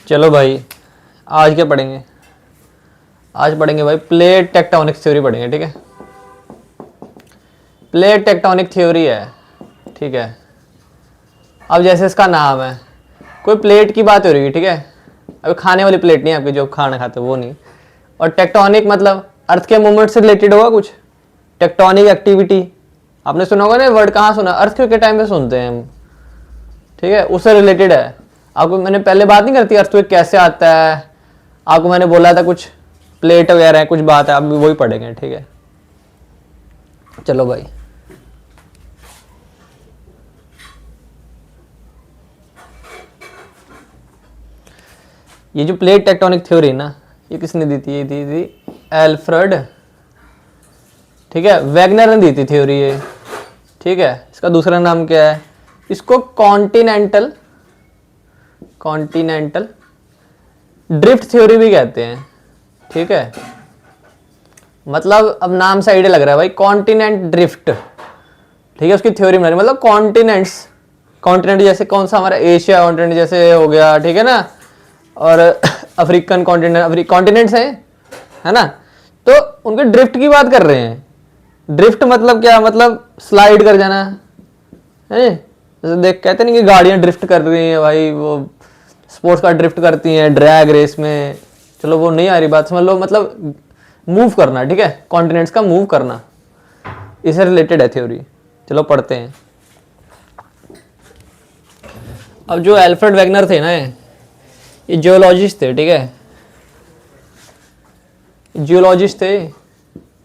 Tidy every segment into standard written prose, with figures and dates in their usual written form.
चलो भाई, आज क्या पढ़ेंगे? आज पढ़ेंगे भाई प्लेट टेक्टोनिक थ्योरी पढ़ेंगे, ठीक है। प्लेट टेक्टोनिक थ्योरी है, ठीक है। अब जैसे इसका नाम है, कोई प्लेट की बात हो रही है, ठीक है। अभी खाने वाली प्लेट नहीं है आपकी, जो खाना खाते हो वो नहीं। और टेक्टोनिक मतलब अर्थ के मूवमेंट से रिलेटेड होगा कुछ। टेक्टोनिक एक्टिविटी आपने सुना होगा ना, वर्ड कहाँ सुना? अर्थक्वेक के टाइम पे सुनते हैं हम, ठीक है। उससे रिलेटेड है। आपको मैंने पहले बात नहीं करती अर्थक्वेक कैसे आता है, आपको मैंने बोला था कुछ प्लेट वगैरह है, कुछ बात है, आप भी वही पढ़ेंगे, ठीक है। चलो भाई, ये जो प्लेट टेक्टोनिक थ्योरी ना, ये किसने दी थी? ये दी थी एल्फ्रेड, ठीक है, वैगनर ने दी थी थ्योरी ये, ठीक है। इसका दूसरा नाम क्या है? इसको कॉन्टिनेंटल ड्रिफ्ट थ्योरी भी कहते हैं, ठीक है। मतलब अब नाम से आइडिया लग रहा है भाई, कॉन्टिनेंट ड्रिफ्ट, ठीक है। उसकी थ्योरी बना रही, मतलब कॉन्टिनेंट जैसे कौन सा हमारा एशिया कॉन्टिनेंट जैसे हो गया, ठीक है ना। और अफ्रीकन कॉन्टिनेंट्स हैं, है ना। तो उनके ड्रिफ्ट की बात कर रहे हैं। ड्रिफ्ट मतलब क्या? मतलब स्लाइड कर जाना है। जैसे देख कहते नहीं कि गाड़ियां ड्रिफ्ट कर रही हैं भाई, वो स्पोर्ट्स कार ड्रिफ्ट करती हैं ड्रैग रेस में। चलो वो नहीं आ रही बात, समझ लो, मतलब मूव करना, ठीक है। कॉन्टिनेंट्स का मूव करना, इससे रिलेटेड है थ्योरी। चलो पढ़ते हैं। अब जो एल्फ्रेड वैगनर थे ना, ये जियोलॉजिस्ट थे, ठीक है। जियोलॉजिस्ट थे,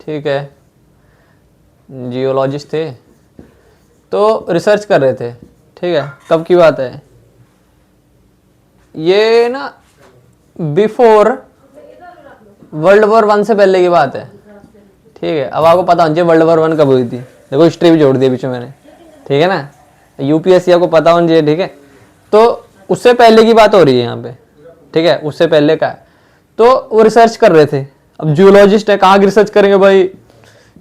ठीक है, जियोलॉजिस्ट थे। तो रिसर्च कर रहे थे, ठीक है। कब की बात है ये ना? बिफोर वर्ल्ड वॉर 1 से पहले की बात है, ठीक है। अब आपको पता होना चाहिए वर्ल्ड वॉर 1 कब हुई थी। देखो हिस्ट्री भी जोड़ दी बीच में मैंने, ठीक है ना। यूपीएससी आपको पता होना चाहिए, ठीक है। तो उससे पहले की बात हो रही है यहाँ पे, ठीक है। उससे पहले का है। तो वो रिसर्च कर रहे थे। अब जियोलॉजिस्ट है, कहाँ की रिसर्च करेंगे भाई?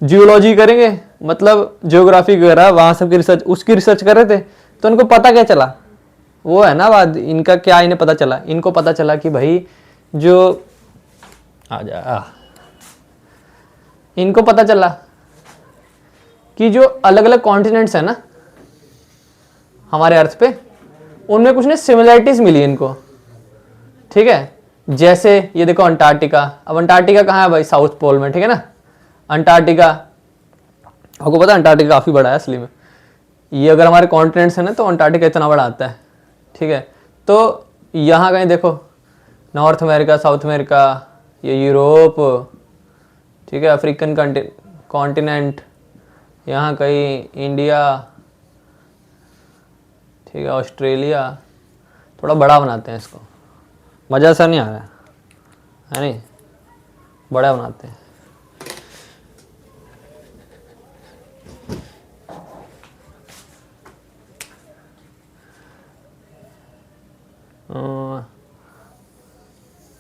जियोलॉजी करेंगे, मतलब जियोग्राफी वगैरह, वहाँ सब की रिसर्च, उसकी रिसर्च कर रहे थे। तो उनको पता क्या चला? वो है ना बात, इनका क्या इन्हें पता चला? इनको पता चला कि भाई जो इनको पता चला कि जो अलग अलग कॉन्टिनेंट्स है ना हमारे अर्थ पे, उनमें कुछ ना सिमिलरिटीज मिली इनको, ठीक है। जैसे ये देखो अंटार्कटिका। अब अंटार्कटिका कहाँ है भाई? साउथ पोल में, ठीक है ना। अंटार्कटिका, आपको पता है अंटार्कटिका काफी बड़ा है असली में। ये अगर हमारे कॉन्टिनेंट्स है ना, तो अंटार्कटिका इतना बड़ा आता है, ठीक है। तो यहाँ कहीं देखो नॉर्थ अमेरिका, साउथ अमेरिका, ये यूरोप, ठीक है, अफ्रीकन कॉन्टिनेंट, यहाँ कहीं इंडिया, ठीक है, ऑस्ट्रेलिया। थोड़ा बड़ा बनाते हैं इसको, मज़ा सा नहीं आ रहा है नहीं, बड़ा बनाते हैं।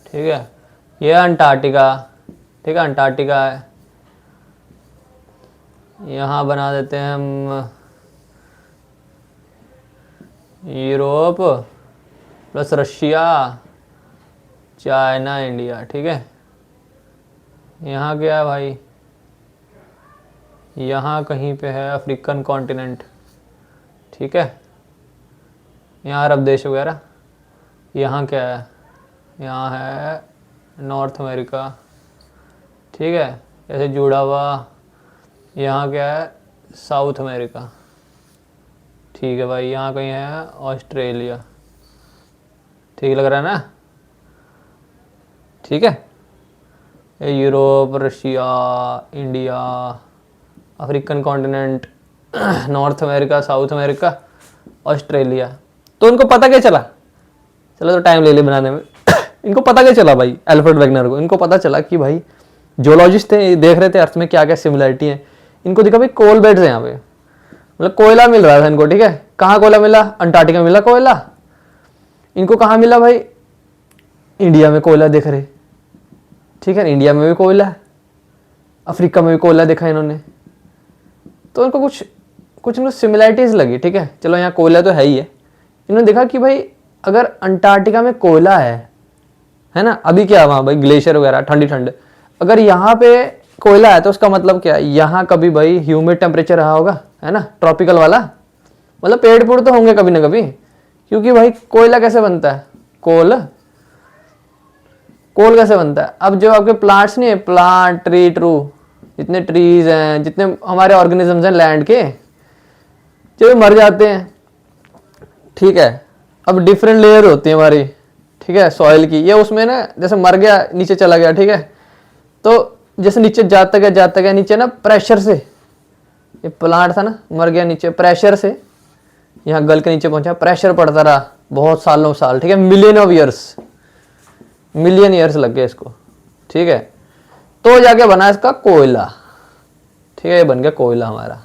ठीक है, ये अंटार्कटिका, ठीक है, अंटार्कटिका है। यहाँ बना देते हैं हम Europe plus Russia, China, India, ठीक है। यहाँ क्या है भाई? यहाँ कहीं पे है अफ्रीकन कॉन्टिनेंट, ठीक है। यहाँ अरब देश वगैरह। यहाँ क्या है? यहाँ है नॉर्थ अमेरिका, ठीक है, ऐसे जुड़ा हुआ। यहाँ क्या है? साउथ अमेरिका, ठीक है भाई। यहाँ कहीं है ऑस्ट्रेलिया, ठीक लग रहा है ना, ठीक है। Europe, Russia, India, African continent, north America, south America, Australia. तो उनको पता क्या चला? चलो तो टाइम ले ले बनाने में। इनको पता क्या चला भाई? एल्फ्रेड वैगनर को इनको पता चला कि भाई जियोलॉजिस्ट थे, देख रहे थे अर्थ में क्या क्या सिमिलरिटी है। इनको दिखा भाई कोल बेड्स है यहाँ पे, मतलब कोयला मिल रहा था इनको, ठीक है। कहाँ कोयला मिला? अंटार्कटिका में मिला कोयला। इनको कहाँ मिला भाई? इंडिया में कोयला देख रहे, ठीक है। इंडिया में भी कोयला है, अफ्रीका में भी कोयला देखा इन्होंने। तो इनको कुछ इनको सिमिलरिटीज लगी, ठीक है। चलो यहाँ कोयला तो है ही है। इन्होंने देखा कि भाई अगर अंटार्कटिका में कोयला है है ना। अभी क्या है वहाँ भाई, ग्लेशियर वगैरह, ठंडी ठंड। अगर यहाँ पे कोयला है तो उसका मतलब क्या है, यहाँ कभी भाई ह्यूमिड टेम्परेचर रहा होगा, है ना, ट्रॉपिकल वाला। मतलब पेड़ पूड़ तो होंगे कभी ना कभी, क्योंकि भाई कोयला कैसे बनता है, कोल कोल कैसे बनता है। अब जो आपके प्लांट्स नहीं है, प्लांट, ट्री, ट्रू, जितने ट्रीज हैं, जितने हमारे ऑर्गेनिजम्स हैं लैंड के, जो मर जाते हैं, ठीक है। अब डिफरेंट लेयर होती है हमारी, ठीक है, सॉइल की। ये उसमें ना जैसे मर गया, नीचे चला गया, ठीक है, तो जैसे नीचे जाता गया नीचे ना, प्रेशर से, ये प्लांट था ना, मर गया नीचे, प्रेशर से यहाँ गल के नीचे पहुंचा, प्रेशर पड़ता रहा बहुत सालों साल, ठीक है, million of years, million years लग गए इसको, ठीक है। तो जाके बना इसका कोयला, ठीक है, ये बन गया कोयला हमारा,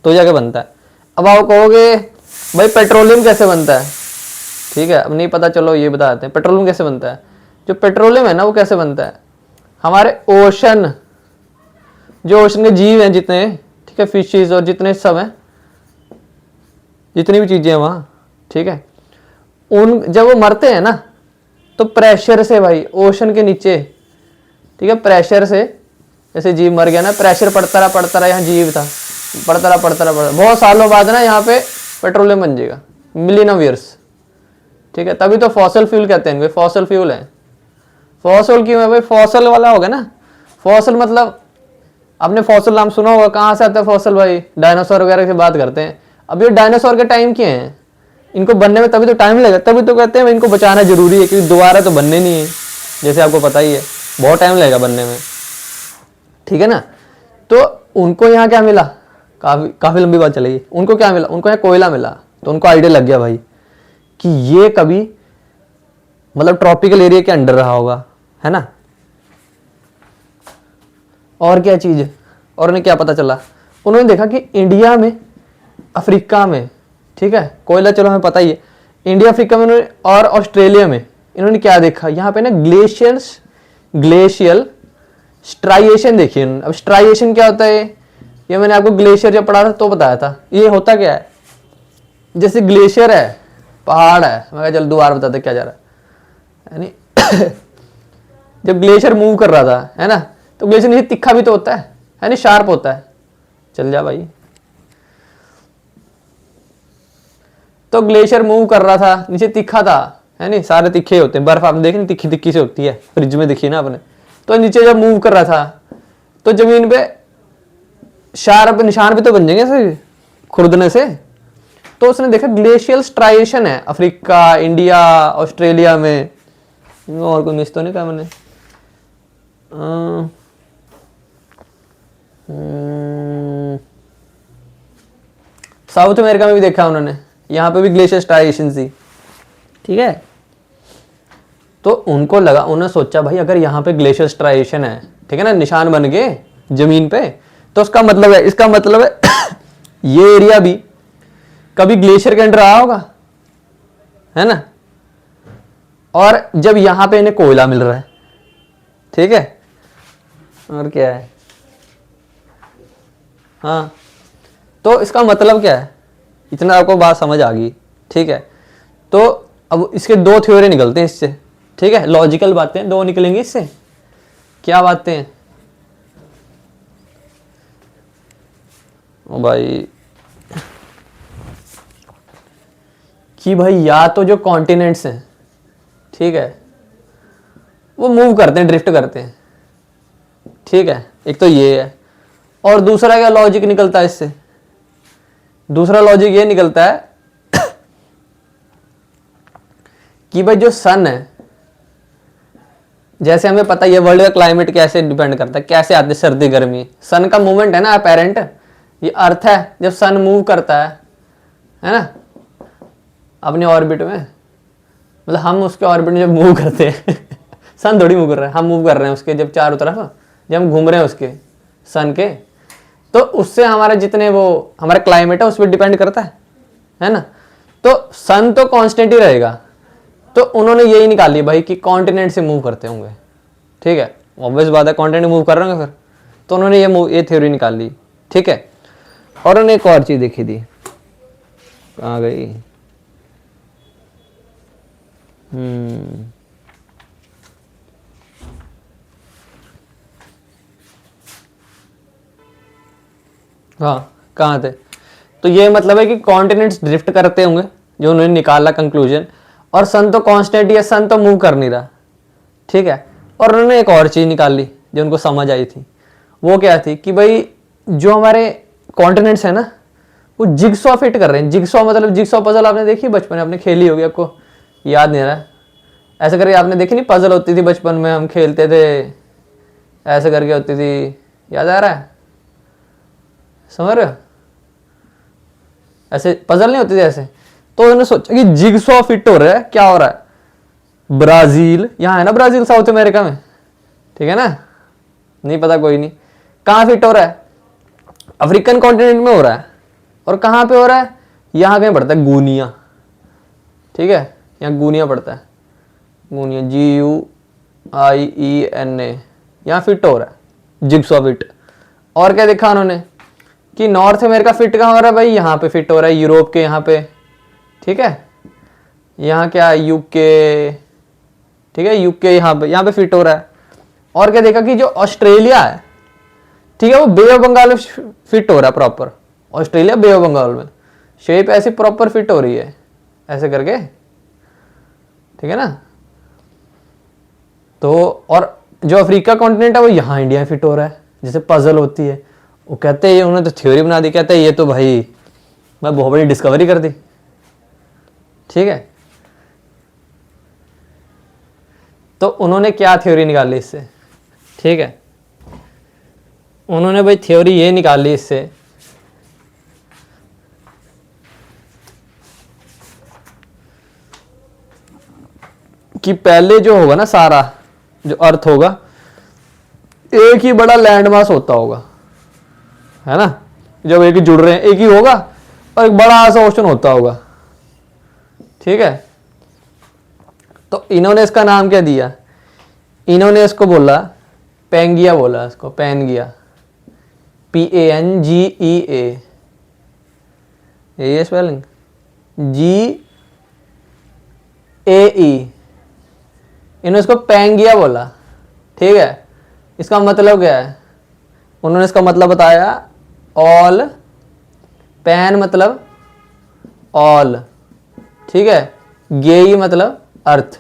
तो जाके बनता है। अब आप कहोगे भाई पेट्रोलियम कैसे बनता है, ठीक है, अब नहीं पता, चलो ये बताते हैं पेट्रोलियम कैसे बनता है। जो पेट्रोलियम है ना वो कैसे बनता है, हमारे ओशन, जो ओशन के जीव हैं जितने, ठीक है, फिशेज और जितने सब हैं, जितनी भी चीजें हैं वहाँ, ठीक है, उन जब वो मरते हैं ना तो प्रेशर से भाई ओशन के नीचे, ठीक है, प्रेशर से, जैसे जीव मर गया ना, प्रेशर पड़ता रहा, यहाँ जीव था, पड़ता रहा, बहुत सालों बाद ना यहाँ पे पेट्रोलियम बन जाएगा, मिलियन ऑफ ईयर्स, ठीक है। तभी तो फॉसल फ्यूल कहते हैं, फॉसल फ्यूल है। फॉसल क्यों है भाई, फॉसल वाला होगा ना, फॉसल मतलब आपने फॉसल नाम सुना होगा, कहाँ से आता है फॉसल भाई, डायनासोर वगैरह की बात करते हैं। अब ये डायनासोर के टाइम के हैं, इनको बनने में तभी तो टाइम लगेगा, तभी तो कहते हैं इनको बचाना जरूरी है, क्योंकि दोबारा तो बनने नहीं है, जैसे आपको पता ही है, बहुत टाइम लगेगा बनने में, ठीक है ना। तो उनको यहाँ क्या मिला, काफी लंबी बात चलेगी, उनको क्या मिला, उनको यहाँ कोयला मिला, तो उनको आइडिया लग गया भाई कि ये कभी मतलब ट्रॉपिकल एरिया के अंडर रहा होगा, है ना। और क्या चीज, और उन्हें क्या पता चला, उन्होंने देखा कि इंडिया में, अफ्रीका में, ठीक है, कोयला चलो हमें पता ही है, इंडिया, अफ्रीका में और ऑस्ट्रेलिया में इन्होंने क्या देखा, यहाँ पे ना ग्लेशियल स्ट्राइएशन देखिए। अब स्ट्राइएशन क्या होता है, ये मैंने आपको ग्लेशियर जब पढ़ा था तो बताया था। ये होता क्या है, जैसे ग्लेशियर है, पहाड़ है, मैं कहा चल दोबारा बताते क्या जा रहा है, यानी जब ग्लेशियर मूव कर रहा था, है ना, तो ग्लेशियर नीचे तिखा भी तो होता है नहीं, शार्प होता है, चल जा भाई। तो ग्लेशियर मूव कर रहा था, नीचे तिखा था, है नहीं, सारे तिखे होते हैं, बर्फ आपने देखी तिखी तिखी से होती है, फ्रिज में देखी ना आपने। तो नीचे जब मूव कर रहा था तो जमीन पे शार्प निशान भी तो बन जाएंगे ऐसे खुरदने से। तो उसने देखा ग्लेशियल स्ट्राइएशन है अफ्रीका, इंडिया, ऑस्ट्रेलिया में। और कोई मिस तो नहीं कहा मैंने, साउथ अमेरिका में भी देखा उन्होंने, यहाँ पे भी ग्लेशियर स्ट्राइएशन थी, ठीक है। तो उनको लगा, उन्होंने सोचा भाई अगर यहाँ पे ग्लेशियर स्ट्राइएशन है, ठीक है ना, निशान बन गए जमीन पे, तो उसका मतलब है, इसका मतलब है ये एरिया भी कभी ग्लेशियर के अंडर रहा होगा, है ना। और जब यहाँ पे इन्हें कोयला मिल रहा है, ठीक है, और क्या है, हाँ, तो इसका मतलब क्या है, इतना आपको बात समझ आ गई, ठीक है। तो अब इसके दो थ्योरी निकलते हैं इससे, ठीक है, लॉजिकल बातें दो निकलेंगी इससे। क्या बातें हैं ओ भाई, कि भाई या तो जो कॉन्टिनेंट्स हैं, ठीक है, वो मूव करते हैं, ड्रिफ्ट करते हैं, ठीक है, एक तो ये है। और दूसरा क्या लॉजिक निकलता है इससे, दूसरा लॉजिक ये निकलता है कि भाई जो सन है, जैसे हमें पता है वर्ल्ड का क्लाइमेट कैसे डिपेंड करता है, कैसे आते सर्दी गर्मी, सन का मूवमेंट है ना अपेरेंट, ये अर्थ है, जब सन मूव करता है ना, अपने ऑर्बिट में, मतलब हम उसके ऑर्बिट में जब मूव करते हैं सन थोड़ी मूव कर रहा है, हम मूव कर रहे हैं उसके, जब चारों तरफ जब हम घूम रहे हैं उसके सन के, तो उससे हमारे जितने वो हमारा क्लाइमेट है उस पर डिपेंड करता है ना। तो सन तो कांस्टेंट ही रहेगा, तो उन्होंने यही निकाली भाई कि कॉन्टिनेंट से मूव करते होंगे, ठीक है, ऑब्वियस बात है, कॉन्टिनेंट मूव कर रहे होंगे फिर, तो उन्होंने ये थ्योरी निकाल ली, ठीक है। और उन्होंने एक और चीज देखी थी, कहाँ गई, हाँ कहाँ थे। तो ये मतलब है कि कॉन्टिनेंट्स ड्रिफ्ट करते होंगे, जो उन्होंने निकाला कंक्लूजन, और सन तो कांस्टेंट, या सन तो मूव कर नहीं रहा, ठीक है। और उन्होंने एक और चीज़ निकाल ली जो उनको समझ आई थी, वो क्या थी कि भाई जो हमारे कॉन्टिनेंट्स है ना, वो जिगसॉ फिट कर रहे हैं। जिगसॉ मतलब, जिगसॉ पजल आपने देखी बचपन में, आपने खेली होगी, आपको याद नहीं आ रहा है, ऐसे करके आपने देखी नहीं, पजल होती थी बचपन में, हम खेलते थे, ऐसे करके होती थी, याद आ रहा है, समझ रहे हो, ऐसे पजल नहीं होती थी ऐसे। तो उन्होंने सोचा कि जिगसॉ फिट हो रहा है, क्या हो रहा है, ब्राजील, यहाँ है ना ब्राजील साउथ अमेरिका में, ठीक है ना, नहीं पता कोई नहीं, कहाँ फिट हो रहा है, अफ्रीकन कॉन्टिनेंट में हो रहा है। और कहाँ पे हो रहा है, यहाँ कहीं पड़ता है गुनिया, ठीक है, यहाँ गुनिया पड़ता है, गुनिया GUIENA, यहाँ फिट हो रहा है जिग्सॉ फिट। और क्या देखा उन्होंने कि नॉर्थ अमेरिका फिट कहाँ हो रहा है भाई, यहाँ पे फिट हो रहा है, यूरोप के यहाँ पे, ठीक है, यहाँ क्या UK, ठीक है, UK यहाँ पे फिट हो रहा है। और क्या देखा कि जो ऑस्ट्रेलिया है, ठीक है, वो बे ऑफ बंगाल में फिट हो रहा है proper, Australia bay of Bengal में शेप ऐसी प्रॉपर फिट हो रही है, ऐसे करके, ठीक है ना। तो और जो अफ्रीका कॉन्टिनेंट है वो यहाँ इंडिया फिट हो रहा है, जैसे पजल होती है। वो कहते हैं, उन्होंने तो थ्योरी बना दी, कहते हैं ये तो भाई मैं बहुत बड़ी डिस्कवरी कर दी, ठीक है। तो उन्होंने क्या थ्योरी निकाली इससे, ठीक है, उन्होंने भाई थ्योरी ये निकाली इससे कि पहले जो होगा ना सारा जो अर्थ होगा, एक ही बड़ा लैंड मास होता होगा, है ना, जब एक ही जुड़ रहे हैं एक ही होगा, और एक बड़ा सा ओशन होता होगा, ठीक है। तो इन्होंने इसका नाम क्या दिया, इन्होंने इसको बोला पेंगिया, बोला इसको पेंगिया, PANGEA, ये स्पेलिंग GAE, इन्होंने इसको पेंगिया बोला, ठीक है। इसका मतलब क्या है, उन्होंने इसका मतलब बताया, ऑल, पैन मतलब ऑल, ठीक है, गेई मतलब अर्थ,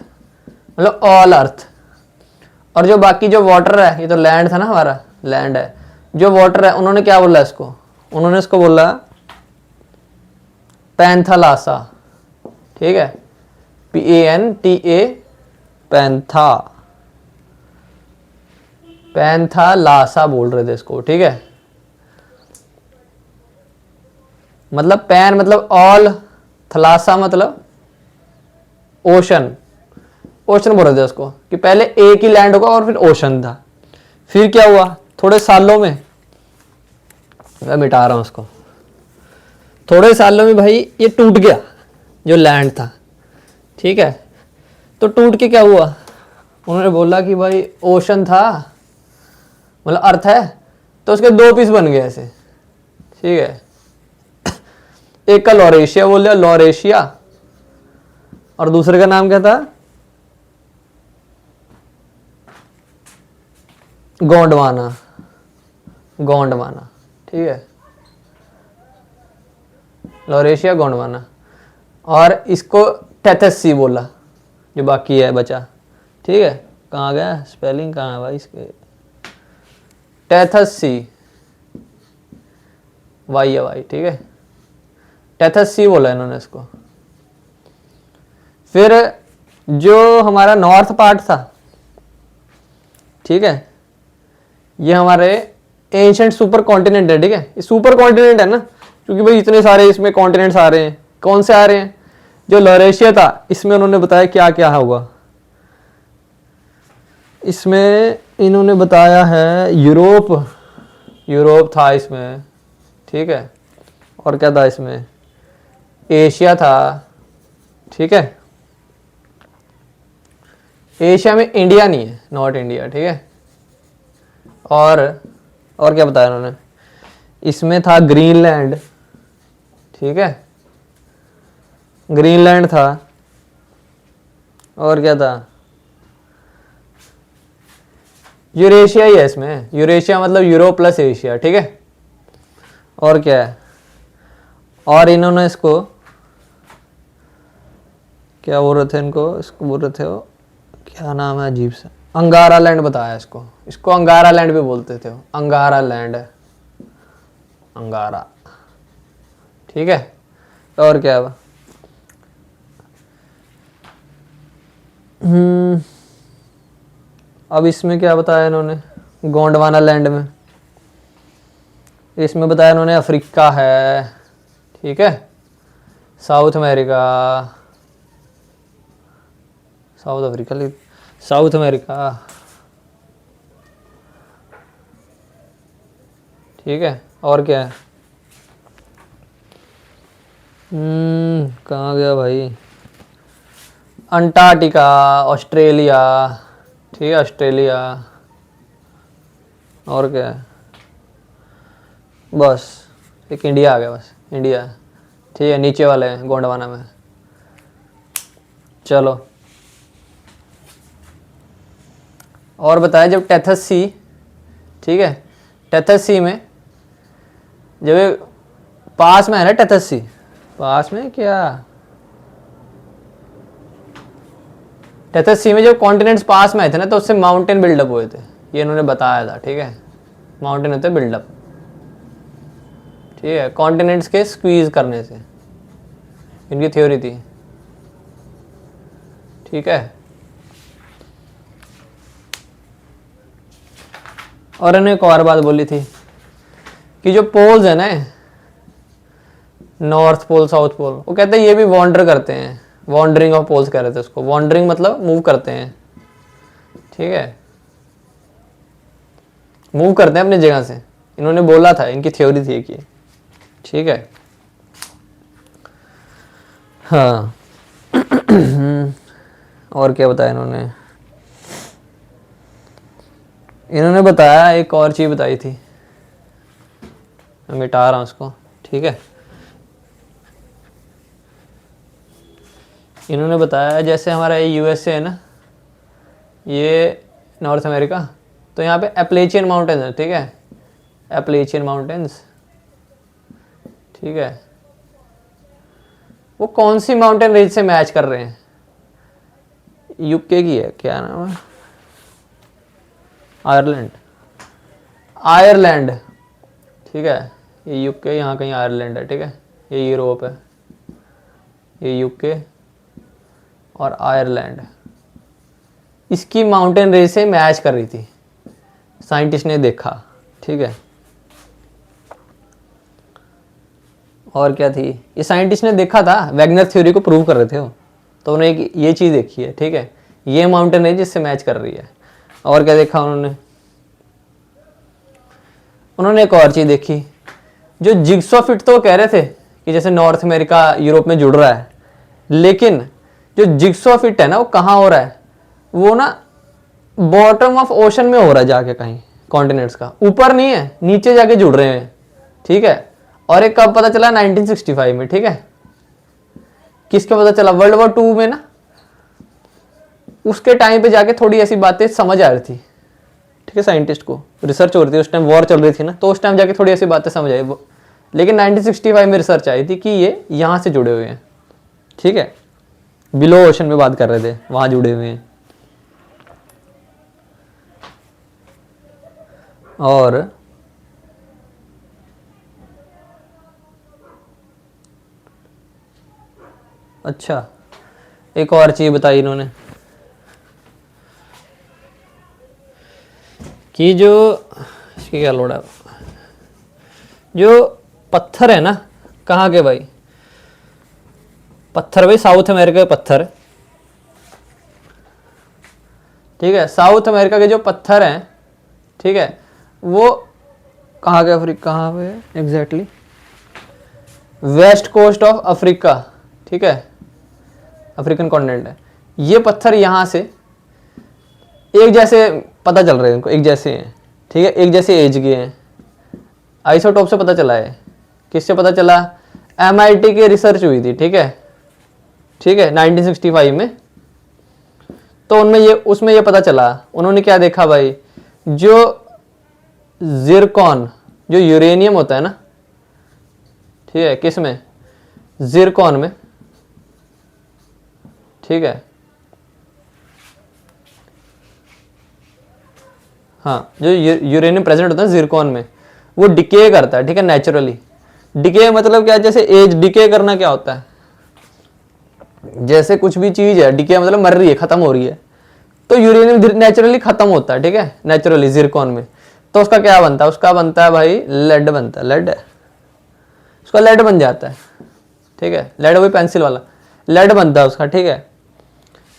मतलब ऑल अर्थ। और जो बाकी जो वाटर है, ये तो लैंड था ना, हमारा लैंड है, जो वाटर है उन्होंने क्या बोला इसको, उन्होंने इसको बोला पैंथालासा, ठीक है, PANTA, पैंथा, पैंथालासा बोल रहे थे इसको, ठीक है। मतलब पैन मतलब ऑल, थलासा मतलब ओशन, ओशन बोल रहे थे उसको, कि पहले एक ही लैंड होगा और फिर ओशन था। फिर क्या हुआ, थोड़े सालों में, मैं मिटा रहा हूं उसको, थोड़े सालों में भाई ये टूट गया जो लैंड था, ठीक है। तो टूट के क्या हुआ, उन्होंने बोला कि भाई ओशन था, मतलब अर्थ है, तो उसके दो पीस बन गए ऐसे, ठीक है। एक का लॉरेशिया बोल दिया, लॉरेशिया, और दूसरे का नाम क्या था, गोंडवाना, गोंडवाना, ठीक है, लॉरेशिया गोंडवाना। और इसको टेथस सी बोला, जो बाकी है बचा, ठीक है। कहाँ गया, स्पेलिंग कहाँ है भाई इसके, टेथस सी, वाई है वाई, ठीक है, टेथस सी बोला इन्होंने इसको। फिर जो हमारा नॉर्थ पार्ट था, ठीक है, ये हमारे एंशिएंट सुपर कॉन्टिनेंट है, ठीक है, ये सुपर कॉन्टिनेंट है ना, क्योंकि भाई इतने सारे इसमें कॉन्टिनेंट्स आ रहे हैं। कौन से आ रहे हैं, जो लॉरेशिया था इसमें उन्होंने बताया क्या क्या होगा, इसमें इन्होंने बताया है यूरोप, यूरोप था इसमें, ठीक है। और क्या था इसमें, एशिया था, ठीक है। एशिया में इंडिया नहीं है, नॉट इंडिया, ठीक है। और क्या बताया उन्होंने, इसमें था ग्रीनलैंड, ठीक है, ग्रीनलैंड था। और क्या था, यूरेशिया ही है इसमें, यूरेशिया मतलब यूरोप प्लस एशिया, ठीक है। और क्या है, और इन्होंने इसको क्या बोल रहे थे, इनको इसको बोल रहे थे वो, क्या नाम है अजीब सा, अंगारा लैंड बताया इसको, इसको अंगारा लैंड भी बोलते थे वो, अंगारा लैंड है, अंगारा। ठीक है, और क्या है? अब इसमें क्या बताया इन्होंने, गोंडवाना लैंड में, इसमें बताया इन्होंने अफ्रीका है, ठीक है, south America, south Africa, south America, ठीक है, और क्या है, कहाँ गया भाई, अंटार्कटिका, ऑस्ट्रेलिया, ठीक है, ऑस्ट्रेलिया, और क्या है, बस एक इंडिया आ गया, बस इंडिया, ठीक है, नीचे वाले हैं गोंडवाना में। चलो और बताया, जब टेथस सी, ठीक है, टेथस सी में जब ये पास में है ना, टेथस सी पास में, क्या टेथस सी में जब कॉन्टिनेंट्स पास में आए थे ना, तो उससे माउंटेन बिल्डअप हुए थे, ये इन्होंने बताया था, ठीक है, माउंटेन होते बिल्डअप, ठीक है, कॉन्टिनेंट्स के स्क्वीज करने से, इनकी थ्योरी थी, ठीक है। और इन्होंने एक और बात बोली थी कि जो पोल्स है ना, नॉर्थ पोल साउथ पोल, वो कहते हैं ये भी वॉन्डर करते हैं, वॉन्डरिंग ऑफ पोल्स कह रहे थे उसको, वॉन्डरिंग मतलब मूव करते हैं, ठीक है, मूव करते हैं अपनी जगह से, इन्होंने बोला था, इनकी थ्योरी थी कि, ठीक है, हाँ। और क्या बताया इन्होंने, इन्होंने बताया एक और चीज बताई थी, मैं मिटा रहा हूं उसको, ठीक है, इन्होंने बताया जैसे हमारा ये यूएसए है ना, ये नॉर्थ अमेरिका, तो यहाँ पे एप्लेचियन माउंटेन्स है, ठीक है, एप्लेचियन माउंटेन्स, ठीक है, वो कौन सी माउंटेन रेंज से मैच कर रहे हैं, यूके की है, क्या नाम है, आयरलैंड, आयरलैंड, ठीक है, ये यूके, यहाँ कहीं आयरलैंड है, ठीक है, ये यूरोप है, ये यूके और आयरलैंड, इसकी माउंटेन रेंज से मैच कर रही थी, साइंटिस्ट ने देखा, ठीक है, और क्या थी, ये साइंटिस्ट ने देखा था, वैगनर थ्योरी को प्रूव कर रहे थे वो, तो उन्होंने ये चीज़ देखी है, ठीक है, ये माउंटेन रेंज इससे मैच कर रही है। और क्या देखा उन्होंने, उन्होंने एक और चीज़ देखी, जो जिग्सॉ फिट, तो वो कह रहे थे कि जैसे नॉर्थ अमेरिका यूरोप में जुड़ रहा है, लेकिन जो जिग्सॉ फिट है ना, वो कहाँ हो रहा है, वो ना बॉटम ऑफ ओशन में हो रहा है जाके, कहीं कॉन्टिनेंट्स का, ऊपर नहीं है, नीचे जाके जुड़ रहे हैं, ठीक है। और एक कब पता चला, 1965 में, ठीक है, किसका पता चला, वर्ल्ड वॉर 2 में ना, उसके टाइम पे जाके थोड़ी ऐसी बातें समझ आ रही थी, ठीक है, साइंटिस्ट को रिसर्च हो रही थी, उस टाइम वॉर चल रही थी ना, तो उस टाइम जाके थोड़ी ऐसी बातें समझ आई, लेकिन 1965 में रिसर्च आई थी कि ये यहाँ से जुड़े हुए हैं, ठीक है, बिलो ओशन में बात कर रहे थे, वहां जुड़े हुए हैं। और अच्छा, एक और चीज बताई इन्होंने कि जो इसकी क्या लोड है, जो पत्थर है ना, कहाँ के भाई पत्थर, भाई साउथ अमेरिका के पत्थर, ठीक है, साउथ अमेरिका के जो पत्थर हैं, ठीक है, वो कहाँ के, अफ्रीका, कहाँ पे exactly, west coast of Africa, ठीक है, अफ्रीकन कॉन्टिनेंट है, ये पत्थर यहाँ से एक जैसे पता चल रहे हैं, इनको एक जैसे हैं, ठीक है, एक जैसे एज के हैं, आइसोटोप से पता चला है, किससे पता चला, MIT की रिसर्च हुई थी, ठीक है, ठीक है, 1965 में, तो उनमें ये, उसमें ये पता चला, उन्होंने क्या देखा भाई, जो जिरकॉन, जो यूरेनियम होता है ना, ठीक है, किस में, जिरकॉन में, ठीक है। हाँ, जो यूरेनियम प्रेजेंट होता है जिरकॉन में, वो डिके करता है, ठीक है, नेचुरली। डिके मतलब क्या, जैसे एज डिके करना क्या होता है, जैसे कुछ भी चीज है, डिके मतलब मर रही है, खत्म हो रही है, तो यूरेनियम नेचुरली खत्म होता है, ठीक है, नेचुरली जिरकॉन में। तो उसका क्या बनता है, उसका बनता है भाई लेड बनता है, लेड, उसका लेड बन जाता है, ठीक है, लेड वही पेंसिल वाला लेड बनता है उसका, ठीक है।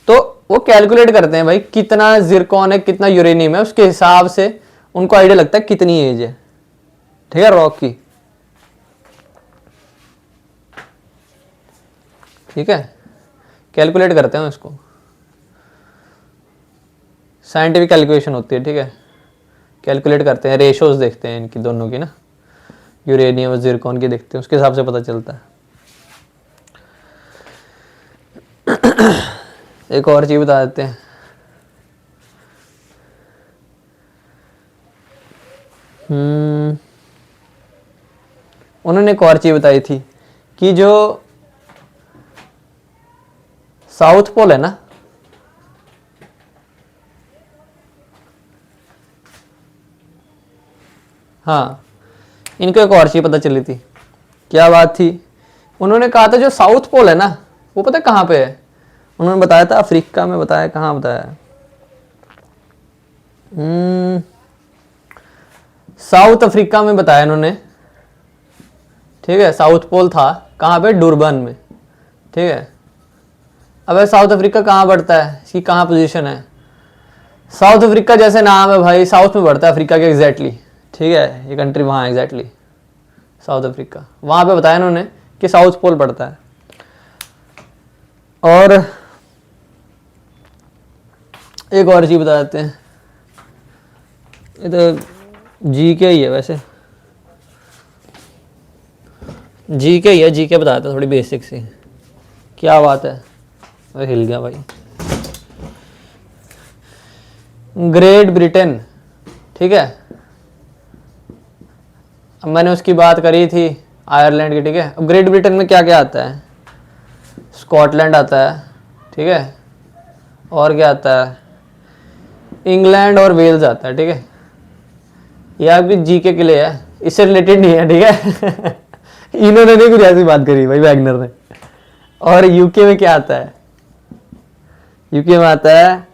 तो वो कैलकुलेट करते हैं भाई कितना जिरकॉन है, कितना यूरेनियम है, उसके हिसाब से उनको आइडिया लगता है कितनी एज है, ठीक है, रॉक की, ठीक है, कैलकुलेट करते हैं उसको, साइंटिफिक कैलकुलेशन होती है, ठीक है, कैलकुलेट करते हैं, रेशोज देखते हैं इनकी दोनों की ना, यूरेनियम और जिरकॉन की देखते हैं, उसके हिसाब से पता चलता है। एक और चीज बता देते हैं, उन्होंने एक और चीज बताई थी कि जो साउथ पोल है ना, हाँ, इनको एक और चीज पता चली थी। क्या बात थी, उन्होंने कहा था जो साउथ पोल है ना, वो पता कहाँ पे है, उन्होंने बताया था अफ्रीका में, बताया कहाँ बताया, साउथ अफ्रीका में बताया इन्होंने, ठीक है, साउथ पोल था कहाँ पे, डुरबन में, ठीक है। अब साउथ अफ्रीका कहाँ पड़ता है, इसकी कहाँ पोजीशन है, साउथ अफ्रीका जैसे नाम है भाई, साउथ में पड़ता है अफ्रीका के एग्जैक्टली, ठीक है, ये कंट्री वहाँ है एग्जैक्टली, साउथ अफ्रीका, वहाँ पे बताया इन्होंने कि साउथ पोल पड़ता है। और एक और चीज बता देते हैं, ये तो जी के ही है वैसे, जी के ही है, जी के बता देते हैं थोड़ी बेसिक सी। क्या बात है, वो हिल गया भाई। ग्रेट ब्रिटेन, ठीक है, अब मैंने उसकी बात करी थी आयरलैंड की, ठीक है। अब ग्रेट ब्रिटेन में क्या क्या आता है, स्कॉटलैंड आता है, ठीक है, और क्या आता है, इंग्लैंड और वेल्स आता है, ठीक है। ये आपकी जीके के लिए है, इससे रिलेटेड नहीं है, ठीक है। इन्होंने नहीं कुछ ऐसी बात करी भाई, वैगनर ने। और यूके में क्या आता है, यूके में आता है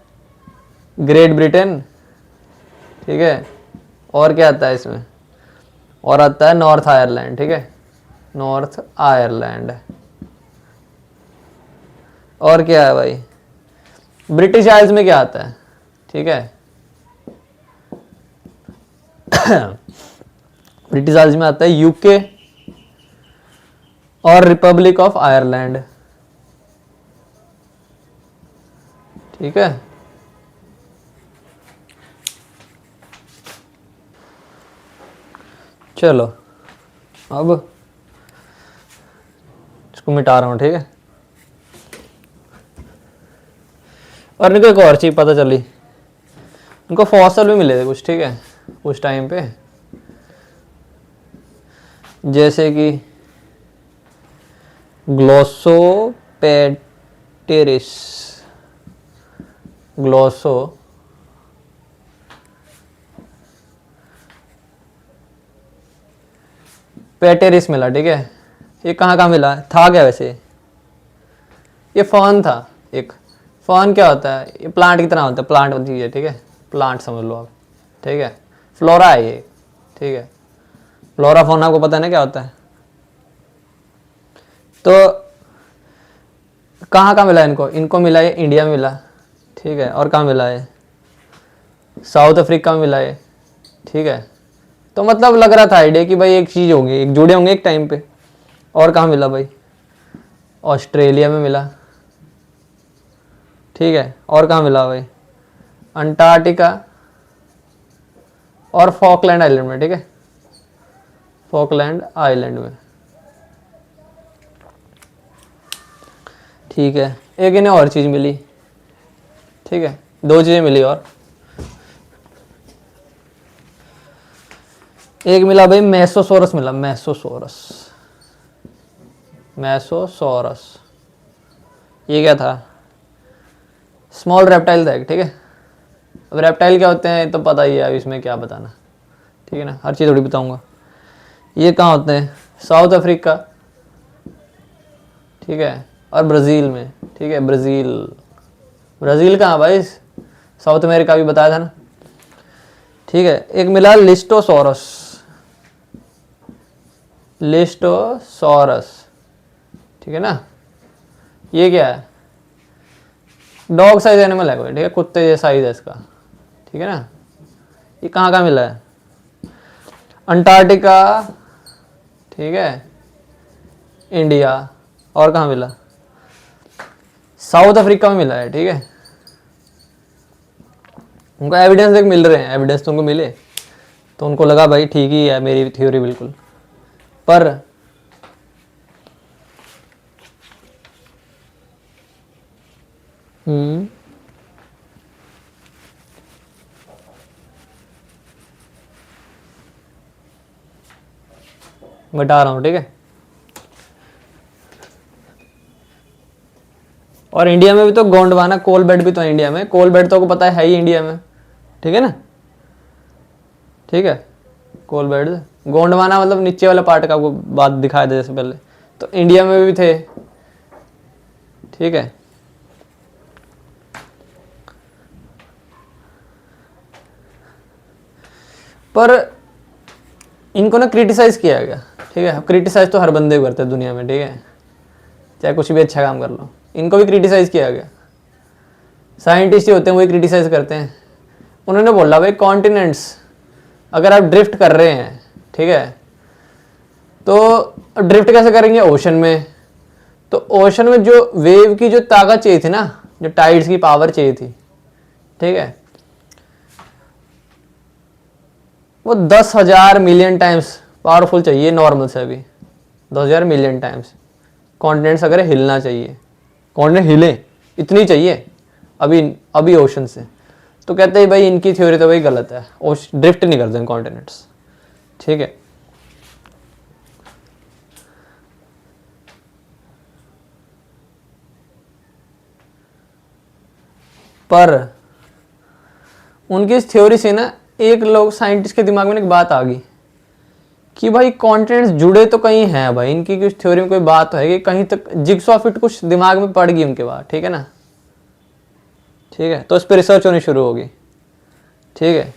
ग्रेट ब्रिटेन, ठीक है, और क्या आता है इसमें, और आता है नॉर्थ आयरलैंड, ठीक है, नॉर्थ आयरलैंड। और क्या है भाई, ब्रिटिश आइल्स में क्या आता है, ठीक है। ब्रिटिश आइल्स में आता है यूके और रिपब्लिक ऑफ आयरलैंड, ठीक है। चलो अब इसको मिटा रहा हूँ, ठीक है। और इनको एक और चीज पता चली, इनको फॉसल भी मिले थे कुछ, ठीक है, उस टाइम पे, जैसे कि ग्लोसोपेटेरिस, ग्लोसो पेटेरिस मिला, ठीक है। ये कहाँ कहाँ मिला था, क्या वैसे, ये फर्न था एक, फर्न क्या होता है, ये प्लांट की तरह होता है, प्लांट चीज है, ठीक है, प्लांट समझ लो आप, ठीक है, फ्लोरा है ये, ठीक है, फ्लोरा फौना आपको पता है ना क्या होता है। तो कहाँ कहाँ मिला इनको, इनको मिला है इंडिया में मिला, ठीक है, और कहाँ मिला है, साउथ अफ्रीका में मिला है, ठीक है। तो मतलब लग रहा था आइडिया कि भाई एक चीज होंगे, एक जुड़े होंगे एक टाइम पे। और कहाँ मिला भाई, ऑस्ट्रेलिया में मिला, ठीक है, और कहाँ मिला भाई, अंटार्कटिका और फॉकलैंड आइलैंड में, ठीक है, फॉकलैंड आइलैंड में, ठीक है। एक इन्हें और चीज मिली, ठीक है, दो चीजें मिली और, एक मिला भाई मेसोसोरस मिला, मेसोसोरस, मेसोसॉरस, ये क्या था? स्मॉल रेप्टाइल था एक, ठीक है। अब रेप्टाइल क्या होते हैं तो पता ही है, अब इसमें क्या बताना, ठीक है ना, हर चीज़ थोड़ी बताऊंगा। ये कहाँ होते हैं? साउथ अफ्रीका, ठीक है, और ब्राज़ील में, ठीक है। ब्राज़ील, ब्राज़ील कहाँ भाई? साउथ अमेरिका भी बताया था ना, ठीक है। एक मिला लिस्टोसॉरस, लिस्टोसॉरस, ठीक है ना। ये क्या है? डॉग साइज एनिमल है कोई, ठीक है, कुत्ते जैसा साइज है इसका, ठीक है ना। ये कहाँ कहाँ मिला है? अंटार्कटिका, ठीक है, इंडिया, और कहाँ मिला? साउथ अफ्रीका में मिला है, ठीक है। उनको एविडेंस देख मिल रहे हैं, एविडेंस तुमको मिले तो उनको लगा भाई ठीक ही है मेरी थ्योरी बिल्कुल। पर बता रहा हूँ, ठीक है। और इंडिया में भी तो गोंडवाना कोल बेड भी तो है इंडिया में, कोल बेड तो को पता है ही इंडिया में, ठीक है ना, ठीक है। कोल बेड, गोंडवाना मतलब नीचे वाला पार्ट का, आपको बात दिखाया था जैसे पहले, तो इंडिया में भी थे, ठीक है। पर इनको ना क्रिटिसाइज किया गया, ठीक है। क्रिटिसाइज तो हर बंदे को करते हैं दुनिया में, ठीक है, चाहे कुछ भी अच्छा काम कर लो, इनको भी क्रिटिसाइज किया गया। साइंटिस्ट ही होते हैं वही क्रिटिसाइज करते हैं। उन्होंने बोला भाई कॉन्टिनेंट्स अगर आप ड्रिफ्ट कर रहे हैं, ठीक है, तो ड्रिफ्ट कैसे करेंगे? ओशन में। तो ओशन में जो वेव की जो ताकत चाहिए थी ना, जो टाइड्स की पावर चाहिए थी, ठीक है, वो 10,000 मिलियन टाइम्स पावरफुल चाहिए नॉर्मल से भी, 10,000 मिलियन टाइम्स। कॉन्टिनेंट्स अगर हिलना चाहिए, कॉन्टिनेंट हिले इतनी चाहिए अभी अभी ओशन से। तो कहते हैं भाई इनकी थ्योरी तो भाई गलत है, ड्रिफ्ट नहीं करते कॉन्टिनेंट्स, ठीक है। पर उनकी इस थ्योरी से ना एक लोग साइंटिस्ट के दिमाग में एक बात आ गई कि भाई कॉन्टिनेंट्स जुड़े तो कहीं हैं भाई, इनकी कुछ थ्योरी में कोई बात तो है कि कहीं तक जिग्सॉ फिट कुछ दिमाग में पड़ गई उनके बाद, ठीक है ना, ठीक है। तो इस पर रिसर्च होनी शुरू होगी, ठीक है।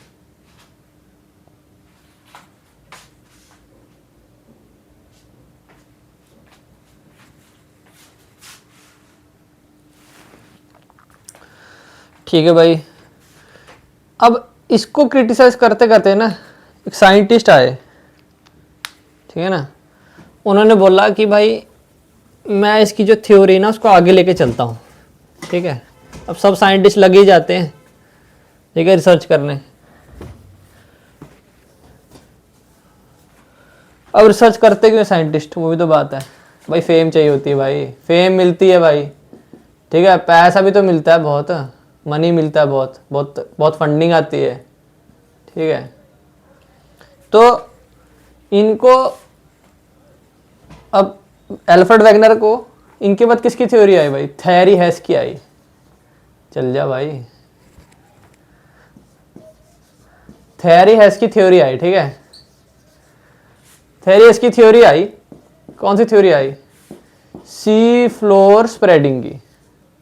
ठीक है भाई, अब इसको क्रिटिसाइज करते करते ना एक साइंटिस्ट आए, ठीक है ना। उन्होंने बोला कि भाई मैं इसकी जो थ्योरी ना उसको आगे लेके चलता हूँ, ठीक है। अब सब साइंटिस्ट लगे ही जाते हैं, ठीक है, रिसर्च करने। अब रिसर्च करते क्यों साइंटिस्ट, वो भी तो बात है भाई। फेम चाहिए होती है भाई, फेम मिलती है भाई, ठीक है, पैसा भी तो मिलता है, बहुत मनी मिलता है, बहुत बहुत बहुत फंडिंग आती है, ठीक है। तो इनको अब एल्फ्रेड वैगनर को इनके बाद किसकी थ्योरी आई भाई? थेरी हैस की आई। चल जा भाई, थेरी हैस की थ्योरी आई, ठीक है। थेरी हैस की थ्योरी आई, कौन सी थ्योरी आई? सी फ्लोर स्प्रेडिंग की,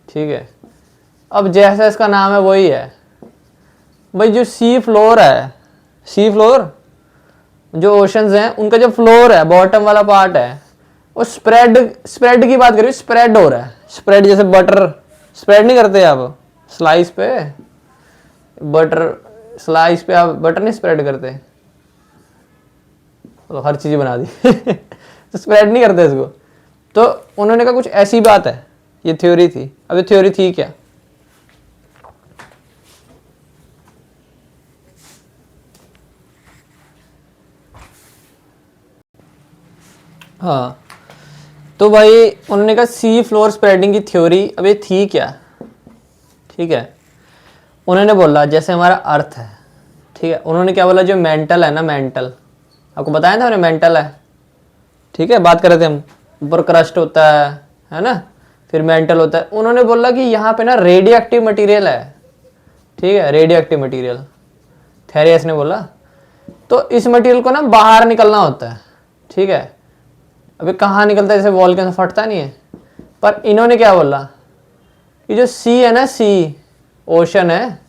ठीक है। अब जैसा इसका नाम है वही है भाई, जो सी फ्लोर है, सी फ्लोर जो ओशंस हैं उनका जो फ्लोर है, बॉटम वाला पार्ट है, वो स्प्रेड, स्प्रेड की बात करिए, स्प्रेड हो रहा है। स्प्रेड जैसे बटर स्प्रेड नहीं करते आप स्लाइस पे, बटर स्लाइस पे आप बटर नहीं स्प्रेड करते, तो हर चीज बना दी तो स्प्रेड नहीं करते इसको। तो उन्होंने कहा कुछ ऐसी बात है, ये थ्योरी थी। अब ये थ्योरी थी क्या? हाँ, तो भाई उन्होंने कहा सी फ्लोर स्प्रेडिंग की थ्योरी। अब ये थी क्या? ठीक है, उन्होंने बोला जैसे हमारा अर्थ है, ठीक है, उन्होंने क्या बोला, जो मेंटल है ना, मेंटल, आपको बताया था मैंने, मेंटल है, ठीक है, बात कर रहे थे हम। ऊपर क्रस्ट होता है ना, फिर मेंटल होता है। उन्होंने बोला कि यहाँ पे ना रेडियो एक्टिव मटीरियल है, ठीक है, रेडियो एक्टिव मटीरियल, थेरियस ने बोला। तो इस मटेरियल को ना बाहर निकलना होता है, ठीक है। अभी कहाँ निकलता है, जैसे वॉल्केन से फटता नहीं है, पर इन्होंने क्या बोला कि जो सी है ना, सी ओशन है,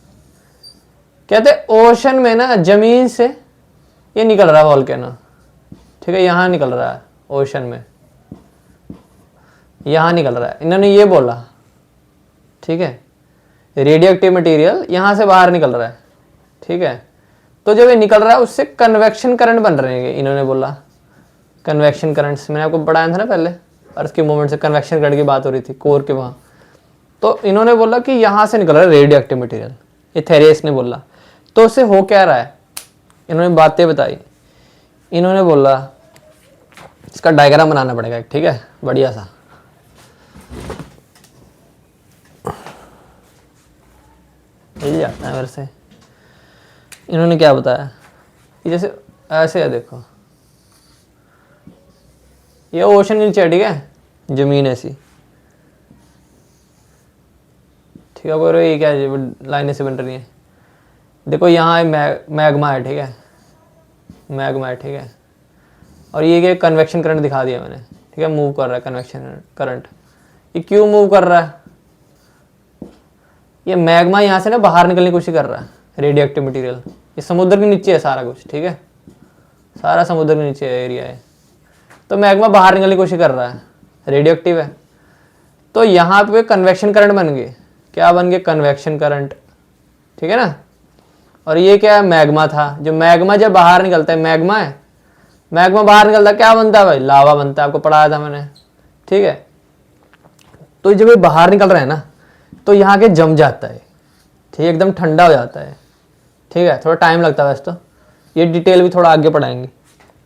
कहते ओशन में ना जमीन से ये निकल रहा है वॉल्केनो, ठीक है, यहाँ निकल रहा है ओशन में, यहाँ निकल रहा है, इन्होंने ये बोला, ठीक है। रेडियो एक्टिव मटीरियल यहाँ से बाहर निकल रहा है, ठीक है। तो जब ये निकल रहा है उससे कन्वेक्शन करंट बन रहे हैं, इन्होंने बोला कन्वेक्शन करंट्स, मैंने आपको पढ़ाया था ना पहले, अर्थ के मूवमेंट से कन्वेक्शन करंट की बात हो रही थी कोर के वहाँ। तो इन्होंने बोला कि यहाँ से निकल रहा है रेडियो एक्टिव मटीरियल, ये थेरियस ने बोला। तो उससे हो क्या रहा है, इन्होंने बातें बताई। इन्होंने बोला इसका डायग्राम बनाना पड़ेगा, ठीक है, बढ़िया सा। मिल जाता है मेरे से। इन्होंने क्या बताया कि जैसे ऐसे है, देखो ये ओशन के नीचे है, ठीक है, जमीन ऐसी, ठीक है। बोलो ये क्या लाइनें से बन रही है, देखो यहाँ मैग्मा है, ठीक है, मैग्मा है, ठीक है। और ये कन्वेक्शन करंट दिखा दिया मैंने, ठीक है, मूव कर रहा है कन्वेक्शन करंट। ये क्यों मूव कर रहा है, ये मैग्मा यहाँ से ना बाहर निकलने की कोशिश कर रहा है, रेडियो एक्टिव मटीरियल। ये समुद्र के नीचे है सारा कुछ, ठीक है, सारा समुद्र के नीचे एरिया है। तो मैग्मा बाहर निकलने की कोशिश कर रहा है, रेडियो एक्टिव है। तो यहाँ पे कन्वेक्शन करंट बन गए, क्या बन गए, कन्वेक्शन करंट, ठीक है ना। और ये क्या है, मैग्मा था। जो मैग्मा जब बाहर निकलता है, मैग्मा है, मैग्मा बाहर निकलता है क्या बनता है भाई, लावा बनता है, आपको पढ़ाया था मैंने, ठीक है। तो जब ये बाहर निकल रहा है ना, तो यहाँ के जम जाता है, ठीक है, एकदम ठंडा हो जाता है, ठीक है। थोड़ा टाइम लगता है वैसे तो, ये डिटेल भी थोड़ा आगे पढ़ाएंगे,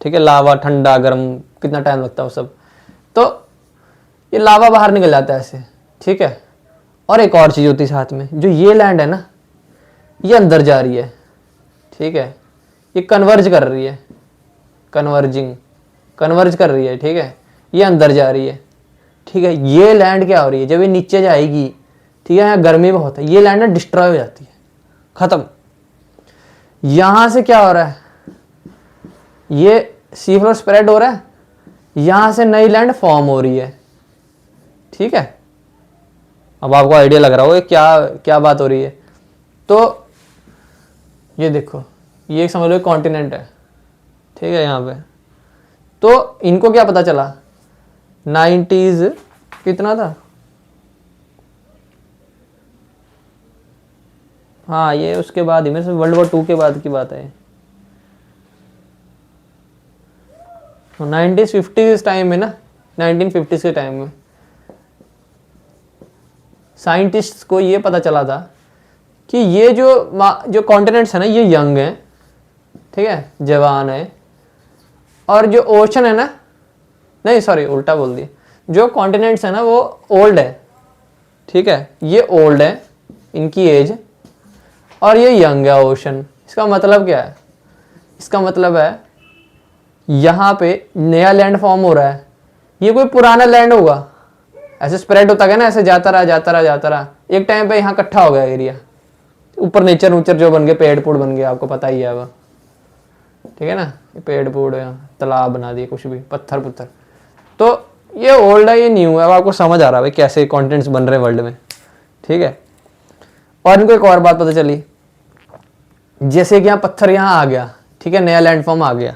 ठीक है। लावा ठंडा गर्म कितना टाइम लगता है वो सब। तो ये लावा बाहर निकल जाता है ऐसे, ठीक है। और एक और चीज़ होती है साथ में, जो ये लैंड है ना, ये अंदर जा रही है, ठीक है, ये कन्वर्ज कर रही है, कन्वर्ज कर रही है, ठीक है, ये अंदर जा रही है, ठीक है। ये लैंड क्या हो रही है, जब ये नीचे जाएगी, ठीक है, यहाँ गर्मी बहुत है, ये लैंड ना डिस्ट्रॉय हो जाती है, खत्म। यहां से क्या हो रहा है, ये सी फ्लोर स्प्रेड हो रहा है, यहां से नई लैंड फॉर्म हो रही है, ठीक है। अब आपको आइडिया लग रहा हो क्या क्या बात हो रही है। तो ये देखो, ये एक समझ लो कॉन्टिनेंट है, ठीक है, यहाँ पे। तो इनको क्या पता चला, 90s कितना था, हाँ ये उसके बाद ही, मेरे से वर्ल्ड वॉर 2 के बाद की बात है। 1950 टाइम में ना, 1950 के टाइम में साइंटिस्ट को ये पता चला था कि ये जो कॉन्टिनेंट्स है ना, ये यंग है, ठीक है, जवान है। और जो ओशन है ना, नहीं सॉरी उल्टा बोल दिया, जो कॉन्टिनेंट्स है ना वो ओल्ड है, ठीक है, ये ओल्ड है इनकी एज, और ये यंग है ओशन। इसका मतलब क्या है, इसका मतलब है यहाँ पे नया लैंड फॉर्म हो रहा है, ये कोई पुराना लैंड होगा, ऐसे स्प्रेड होता गया ना, ऐसे जाता रहा, एक टाइम पे यहाँ इकट्ठा हो गया एरिया, ऊपर नेचर नूचर जो बन गए, पेड़ पूड़ बन गए, आपको पता ही है अब, ठीक है ना, पेड़ पूड़ तालाब बना दिए, कुछ भी पत्थर पुत्थर। तो ये ओल्ड है, ये न्यू है, अब आपको समझ आ रहा है कैसे कॉन्टिनेंट्स बन रहे हैं वर्ल्ड में, ठीक है। और इनको एक और बात पता चली, जैसे कि यहाँ पत्थर यहाँ आ गया, ठीक है, नया लैंडफॉर्म आ गया,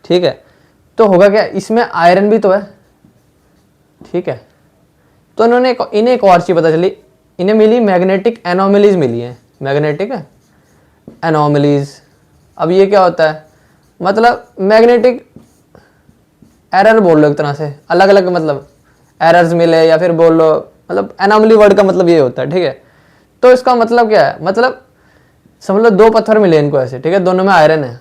ठीक है, तो होगा क्या, इसमें आयरन भी तो है, ठीक है। तो इन्हें एक और चीज पता चली, इन्हें मिली मैग्नेटिक एनोमलीज मिली है, मैग्नेटिक एनोमलीज। अब ये क्या होता है, मतलब मैग्नेटिक एरर बोल लो एक तरह से, अलग अलग मतलब एरर्स मिले, या फिर बोल लो, मतलब एनोमली वर्ड का मतलब ये होता है, ठीक है। तो इसका मतलब क्या है, मतलब समझ लो दो पत्थर मिले इनको ऐसे, ठीक है, दोनों में आयरन है,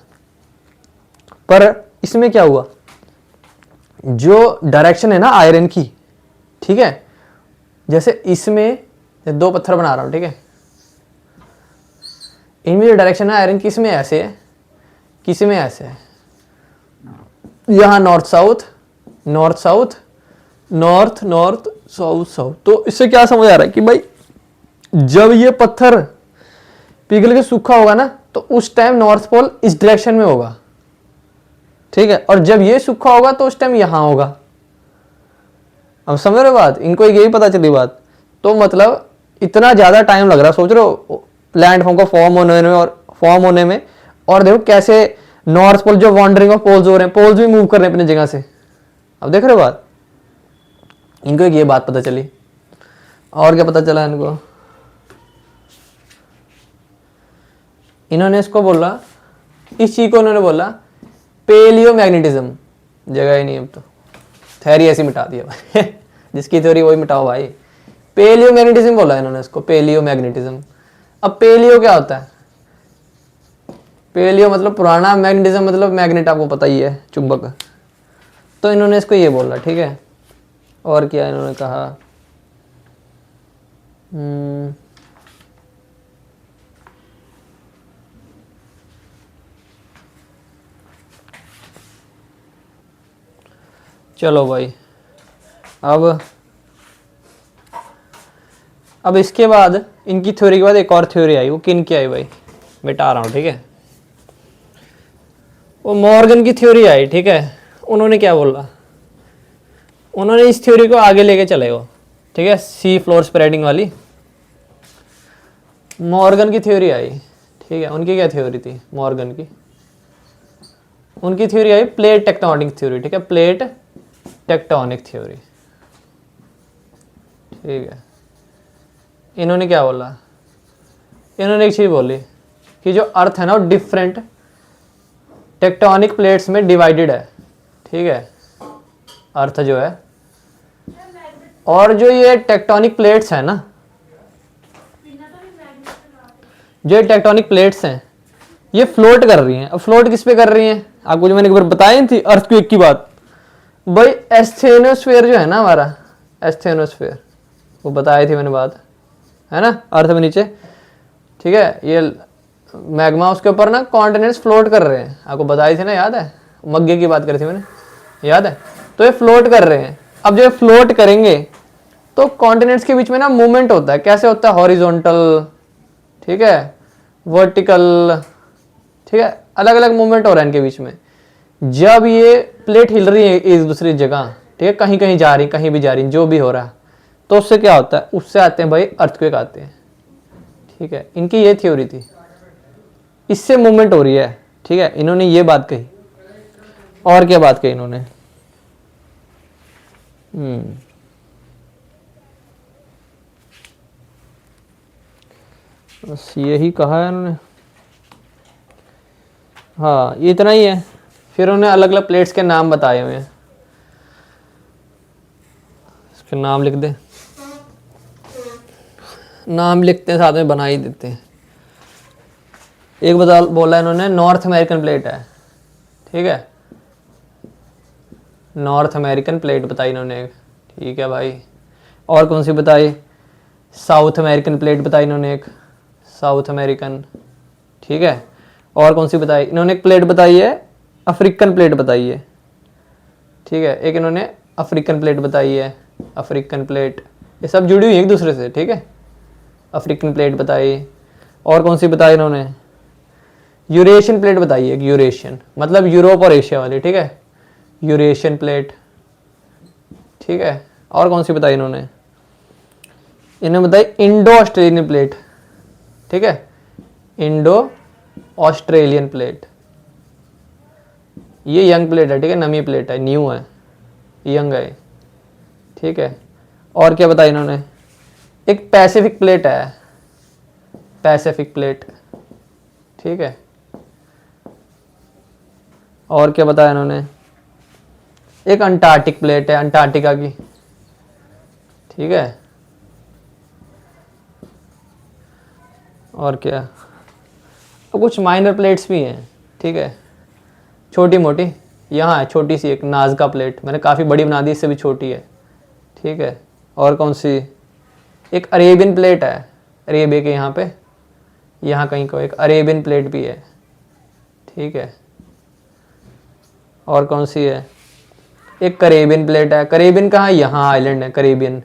पर इसमें क्या हुआ, जो डायरेक्शन है ना आयरन की, ठीक है, जैसे इसमें दो पत्थर बना रहा हूं, ठीक है, इनमें जो डायरेक्शन है आयरन की, इसमें ऐसे है, किसी में ऐसे है, यहां north south, north north, south south. तो इससे क्या समझ आ रहा है कि भाई जब ये पत्थर पिघल के सूखा होगा ना तो उस टाइम नॉर्थ पोल इस डायरेक्शन में होगा, ठीक है, और जब ये सूखा होगा तो उस टाइम यहां होगा। अब समझ रहे हो बात, इनको यही पता चली बात। तो मतलब इतना ज्यादा टाइम लग रहा, सोच रहे हो लैंडफॉर्म को फॉर्म होने में, और देखो कैसे नॉर्थ पोल जो वॉन्डरिंग ऑफ पोल्स हो रहे हैं, पोल्स भी मूव कर रहे हैं अपनी जगह से। अब देख रहे हो बात, इनको एक ये बात पता चली। और क्या पता चला इनको, इन्होंने इसको बोला, इस चीज को इन्होंने बोला पेलियो मैग्नेटिज्म। जगह ही नहीं, अब तो थ्योरी ऐसी मिटा दिया भाई जिसकी थ्योरी वही मिटाओ भाई। पेलियो मैग्नेटिज्म बोला इन्होंने इसको, पेलियो मैग्नेटिज्म। अब पेलियो क्या होता है? पेलियो मतलब पुराना, मैग्नेटिज्म मतलब मैग्नेट, आपको पता ही है, चुंबक। तो इन्होंने इसको ये बोला, ठीक है। और क्या इन्होंने कहा, चलो भाई, अब इसके बाद इनकी थ्योरी के बाद एक और थ्योरी आई। वो किन की आई भाई, मिटा रहा हूँ, ठीक है। वो मॉर्गन की थ्योरी आई, ठीक है। उन्होंने क्या बोला, उन्होंने इस थ्योरी को आगे लेके चले वो, ठीक है, सी फ्लोर स्प्रेडिंग वाली मॉर्गन की थ्योरी आई, ठीक है। उनकी क्या थ्योरी थी मॉर्गन की? उनकी थ्योरी आई प्लेट टेक्टोनिक थ्योरी, ठीक है, प्लेट टेक्टोनिक थ्योरी, ठीक है। इन्होंने क्या बोला, इन्होंने एक चीज बोली कि जो अर्थ है ना वो डिफरेंट टेक्टोनिक प्लेट्स में डिवाइडेड है, ठीक है, अर्थ जो है। और जो ये टेक्टोनिक प्लेट्स है ना, जो ये टेक्टोनिक प्लेट्स हैं ये फ्लोट कर रही हैं। अब फ्लोट किस पे कर रही हैं? आपको जो मैंने एक बार बताई थी अर्थक्वेक की बात, भाई एस्थेनोस्फेयर जो है ना हमारा, एस्थेनोस्फेयर, वो बताई थी मैंने बात, है ना, अर्थ में नीचे, ठीक है। ये मैग्मा, उसके ऊपर ना कॉन्टिनेंट्स फ्लोट कर रहे हैं, आपको बताई थी ना, याद है? मग्गे की बात करी थी मैंने, याद है? तो ये फ्लोट कर रहे हैं। अब जब फ्लोट करेंगे तो कॉन्टिनेंट्स के बीच में ना मूवमेंट होता है। कैसे होता है? हॉरिजॉन्टल, ठीक है, वर्टिकल, ठीक है, अलग अलग मूवमेंट हो रहा है इनके बीच में। जब ये प्लेट हिल रही है एक दूसरी जगह, ठीक है, कहीं कहीं जा रही, कहीं भी जा रही, जो भी हो रहा है, तो उससे क्या होता है? उससे आते हैं भाई अर्थक्वेक आते हैं, ठीक है। इनकी ये थ्योरी थी, इससे मूवमेंट हो रही है, ठीक है। इन्होंने ये बात कही। और क्या बात कही इन्होंने? बस यही कहा है इन्होंने, हाँ, ये इतना ही है। फिर उन्हें अलग अलग प्लेट्स के नाम बताए हुए हैं, इसके नाम लिख दे, नाम लिखते हैं साथ में बना ही देते हैं। एक बोला इन्होंने नॉर्थ अमेरिकन प्लेट है, ठीक है, नॉर्थ अमेरिकन प्लेट बताई इन्होंने, ठीक है भाई। और कौन सी बताई? साउथ अमेरिकन प्लेट बताई इन्होंने एक, साउथ अमेरिकन, ठीक है। और कौन सी बताई इन्होंने? एक प्लेट बताई है अफ्रीकन प्लेट बताई है, ठीक है। एक इन्होंने अफ्रीकन प्लेट बताई है, अफ्रीकन प्लेट, ये सब जुड़ी हुई है एक दूसरे से, ठीक है। अफ्रीकन प्लेट बताई। और कौन सी बताई इन्होंने? यूरेशियन प्लेट बताई है, यूरेशियन मतलब यूरोप और एशिया वाली, ठीक है, यूरेशियन प्लेट, ठीक है। और कौन सी बताई इन्होंने? इन्होंने बताई इंडो ऑस्ट्रेलियन प्लेट, ठीक है, इंडो ऑस्ट्रेलियन प्लेट। ये यंग प्लेट है, ठीक है, नमी प्लेट है, न्यू है, यंग है, ठीक है। और क्या बताया इन्होंने? एक पैसिफिक प्लेट है, पैसिफिक प्लेट, ठीक है। और क्या बताया इन्होंने? एक अंटार्कटिक प्लेट है, अंटार्कटिका की, ठीक है। और क्या? और कुछ माइनर प्लेट्स भी हैं, ठीक है, छोटी मोटी। यहाँ है छोटी सी एक नाज़का प्लेट, मैंने काफ़ी बड़ी बना दी, इससे भी छोटी है, ठीक है। और कौन सी? एक अरेबियन प्लेट है, अरेबिया के यहाँ पे, यहाँ कहीं को एक अरेबियन प्लेट भी है, ठीक है। और कौन सी है? एक करेबियन प्लेट है। करेबियन कहाँ है? यहाँ आइलैंड है करेबियन,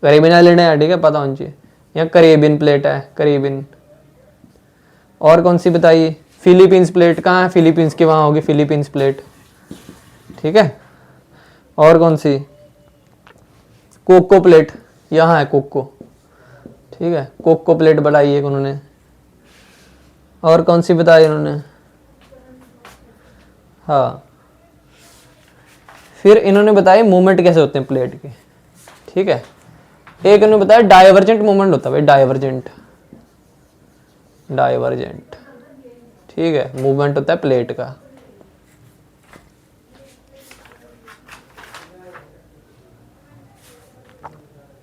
करेबियन आइलैंड है, ठीक है, पता होना चाहिए। यहाँ करेबियन प्लेट है, करेबियन। और कौन सी बताइए? फिलीपींस प्लेट कहाँ है? फिलीपींस की वहाँ होगी फिलीपींस प्लेट, ठीक है। और कौन सी? कोको प्लेट, यहाँ है कोको, ठीक है, कोको प्लेट बताई है उन्होंने। और कौन सी बताई उन्होंने? हाँ, फिर इन्होंने बताया मूवमेंट कैसे होते हैं प्लेट के, ठीक है। एक इन्होंने बताया डाइवर्जेंट मूवमेंट होता है भाई, डाइवर्जेंट, डाइवर्जेंट, ठीक है, मूवमेंट होता है प्लेट का।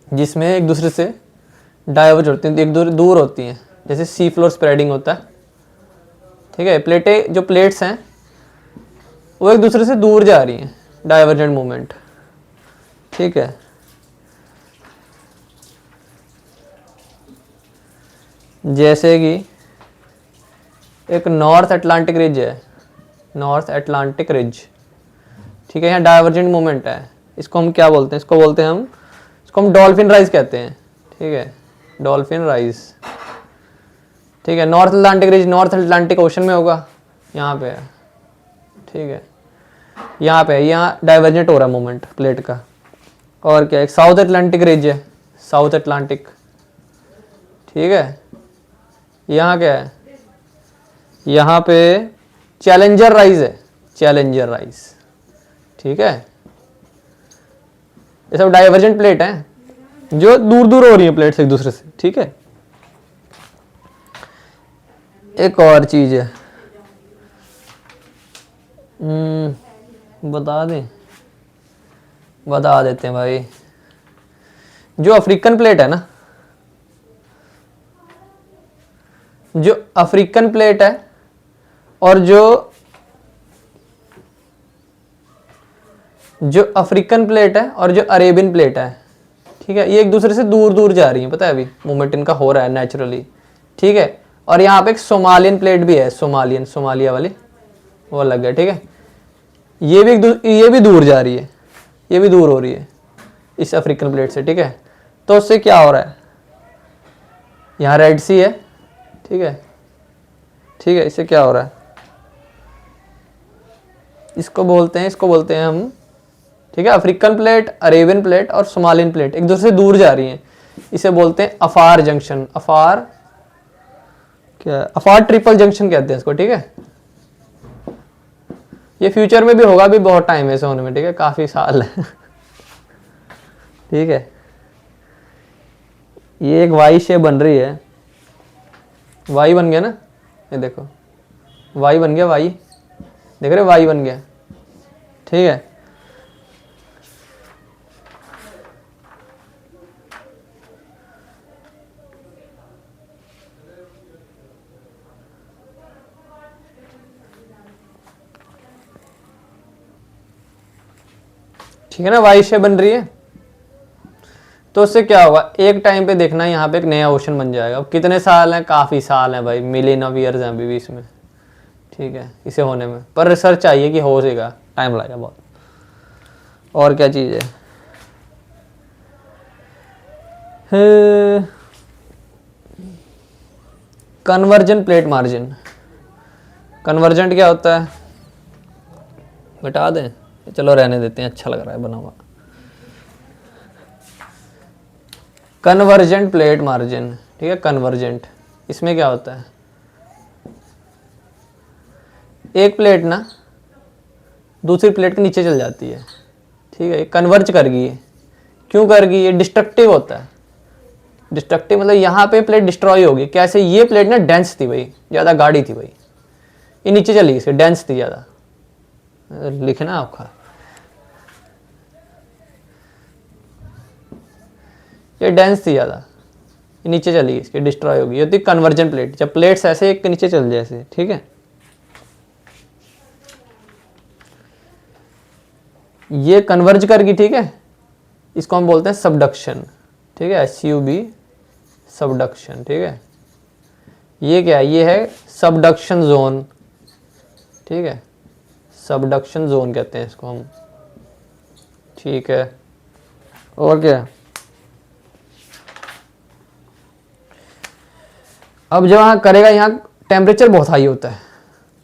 जिसमें एक दूसरे से डाइवर्ज होती हैं, एक दूर दूर होती हैं, जैसे सी फ्लोर स्प्रेडिंग होता है, ठीक है। प्लेटें, जो प्लेट्स हैं वो एक दूसरे से दूर जा रही हैं, डाइवर्जेंट मूवमेंट, ठीक है। जैसे कि एक नॉर्थ अटलांटिक रिज है, नॉर्थ अटलांटिक रिज, ठीक है, यहाँ डाइवर्जेंट मूवमेंट है। इसको हम क्या बोलते हैं? इसको हम डॉल्फिन राइज कहते हैं, ठीक है, डॉल्फिन राइज, ठीक है। North Atlantic ridge north Atlantic ocean में होगा, यहाँ पे है, ठीक है, यहाँ पे, यहाँ डाइवर्जेंट हो रहा है मूवमेंट प्लेट का। और क्या, एक साउथ अटलांटिक रिज है, साउथ अटलांटिक, ठीक है। यहाँ क्या है? यहाँ पे चैलेंजर राइज है, चैलेंजर राइज, ठीक है। ये सब डाइवर्जेंट प्लेट हैं जो दूर दूर हो रही है प्लेट्स एक दूसरे से, ठीक है। एक और चीज है, बता देते हैं भाई। जो अफ्रीकन प्लेट है ना, जो अफ्रीकन प्लेट है और जो अफ्रीकन प्लेट है और जो अरेबियन प्लेट है, ठीक है, ये एक दूसरे से दूर दूर जा रही है, पता है, अभी मूवमेंट इनका हो रहा है नेचुरली, ठीक है। और यहाँ पे एक सोमालियन प्लेट भी है, सोमालिया वाली, वो अलग है, ठीक है। ये भी दूर जा रही है, ये भी दूर हो रही है इस अफ्रीकन प्लेट से, ठीक है। तो उससे क्या हो रहा है? यहाँ रेड सी है, ठीक है, ठीक है, इससे क्या हो रहा है? इसको बोलते हैं हम, ठीक है, अफ्रीकन प्लेट, अरेबियन प्लेट और सोमालियन प्लेट एक दूसरे से दूर जा रही हैं, इसे बोलते हैं अफार जंक्शन। अफार क्या? अफार ट्रिपल जंक्शन कहते हैं इसको, ठीक है। ये फ्यूचर में भी होगा, अभी बहुत टाइम है ऐसे होने में, ठीक है, काफी साल है ठीक है। ये एक वाई शेप बन रही है, वाई बन गया ना, ये देखो वाई बन गया, वाई देख रहे, वाई बन गया, ठीक है। ठीक है ना, वाई शेप बन रही है। तो उससे क्या होगा? एक टाइम पे देखना यहाँ पे एक नया ओशन बन जाएगा। अब कितने साल हैं? काफ़ी साल हैं भाई, मिलियन ऑफ ईयर्स हैं अभी भी इसमें, ठीक है, इसे होने में। पर रिसर्च चाहिए कि हो जाएगा, टाइम लगेगा बहुत। और क्या चीज़ है? Conversion plate margin. कन्वर्जेंट क्या होता है? बता दें? चलो रहने देते हैं, अच्छा लग रहा है बना हुआ। कन्वर्जेंट प्लेट मार्जिन, ठीक है, कन्वर्जेंट, इसमें क्या होता है? एक प्लेट ना दूसरी प्लेट के नीचे चल जाती है, ठीक है, कन्वर्ज कर गई है। क्यों कर गई? ये डिस्ट्रक्टिव होता है। डिस्ट्रक्टिव मतलब यहाँ पे प्लेट डिस्ट्रॉय होगी। कैसे? ये प्लेट ना डेंस थी भाई, ज़्यादा गाढ़ी थी भाई, ये नीचे चली, इसकी डेंस थी ज़्यादा, लिखना आपका, ये डेंस थी ज़्यादा, ये नीचे चली, इसकी डिस्ट्रॉय होगी। ये होती कन्वर्जन प्लेट, जब प्लेट्स ऐसे एक के नीचे चल जाए ऐसे, ठीक है। ये कन्वर्ज कर गई, ठीक है, इसको हम बोलते हैं सबडक्शन, ठीक है, SUB, सबडक्शन, ठीक है। ये क्या है? ये है सबडक्शन जोन, ठीक है, सबडक्शन जोन कहते हैं इसको हम। ठीक है, और क्या। अब जब वहाँ करेगा, यहाँ टेम्परेचर बहुत हाई होता है,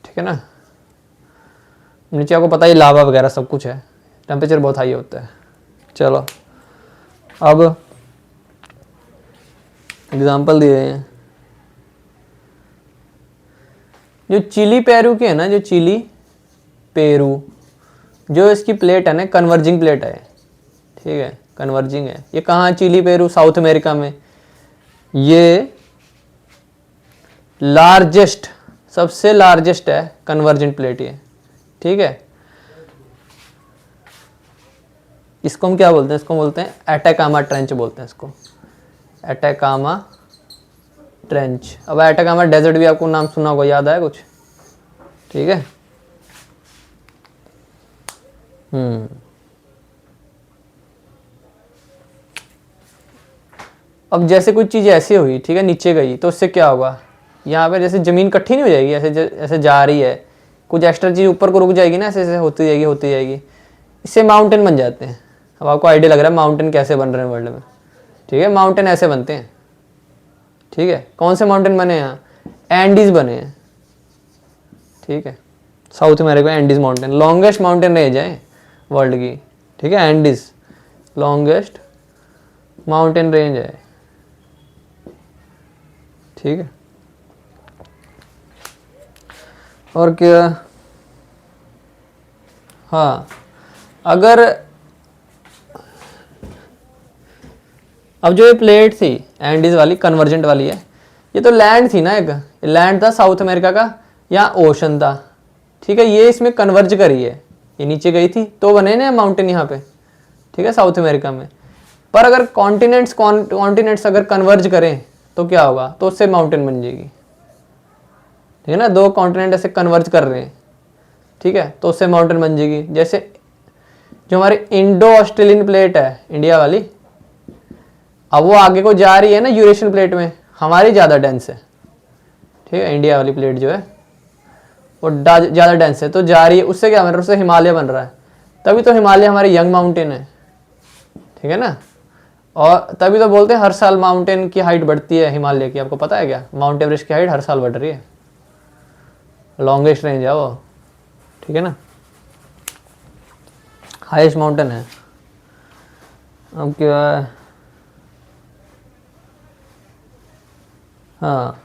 ठीक है ना। नीचे आपको पता ही लावा वगैरह सब कुछ है, टेम्परेचर बहुत हाई होता है। चलो अब एग्जांपल दिए हैं, जो चिली पेरू के है ना, जो चिली पेरू, जो इसकी प्लेट है ना, कन्वर्जिंग प्लेट है, ठीक है, कन्वर्जिंग है। ये कहाँ है? चिली पेरू, साउथ अमेरिका में। ये लार्जेस्ट, सबसे लार्जेस्ट है कन्वर्जेंट प्लेट ये, ठीक है। इसको हम क्या बोलते हैं? इसको बोलते हैं एटाकामा ट्रेंच बोलते हैं इसको, एटाकामा ट्रेंच। अब एटाकामा डेजर्ट भी आपको नाम सुना होगा, याद आया कुछ? ठीक है। अब जैसे कोई चीज़ ऐसी हुई, ठीक है, नीचे गई, तो उससे क्या होगा? यहाँ पे जैसे ज़मीन इकट्ठी नहीं हो जाएगी, ऐसे ऐसे जा रही है, कुछ एक्स्ट्रा चीज़ ऊपर को रुक जाएगी ना, ऐसे ऐसे होती जाएगी होती जाएगी, इससे माउंटेन बन जाते हैं। अब आपको आइडिया लग रहा है माउंटेन कैसे बन रहे हैं वर्ल्ड में, ठीक है। माउंटेन ऐसे बनते हैं, ठीक है। कौन से माउंटेन बने हैं यहाँ? एंडीज बने हैं, ठीक है। साउथ अमेरिका में Andes mountain, longest mountain range है वर्ल्ड की, ठीक है। एंडीज लॉन्गेस्ट माउंटेन रेंज है, ठीक है। और क्या? हाँ, अगर अब जो ये प्लेट थी एंडीज वाली, कन्वर्जेंट वाली है, ये तो लैंड थी ना, एक लैंड था साउथ अमेरिका का, या ओशन था, ठीक है। ये इसमें कन्वर्ज करी है, ये नीचे गई थी तो बने ना माउंटेन यहाँ पे, ठीक है, साउथ अमेरिका में। पर अगर कॉन्टिनेंट्स अगर कन्वर्ज करें तो क्या होगा? तो उससे माउंटेन बन जाएगी, ठीक है ना। दो कॉन्टिनेंट ऐसे कन्वर्ज कर रहे हैं, ठीक है, तो उससे माउंटेन बन जाएगी। जैसे जो हमारी इंडो ऑस्ट्रेलियन प्लेट है इंडिया वाली, अब वो आगे को जा रही है ना यूरेशियन प्लेट में, हमारी ज़्यादा डेंस है, ठीक है। इंडिया वाली प्लेट जो है वो ज़्यादा डेंस है, तो जा रही है, उससे क्या बन रहा है? उससे हिमालय बन रहा है। तभी तो हिमालय हमारी यंग माउंटेन है, ठीक है ना। और तभी तो बोलते हैं हर साल माउंटेन की हाइट बढ़ती है हिमालय की। आपको पता है क्या? माउंट एवरेस्ट की हाइट हर साल बढ़ रही है, लॉन्गेस्ट रेंज है वो, ठीक है ना, हाईएस्ट माउंटेन है। अब क्या है? हाँ,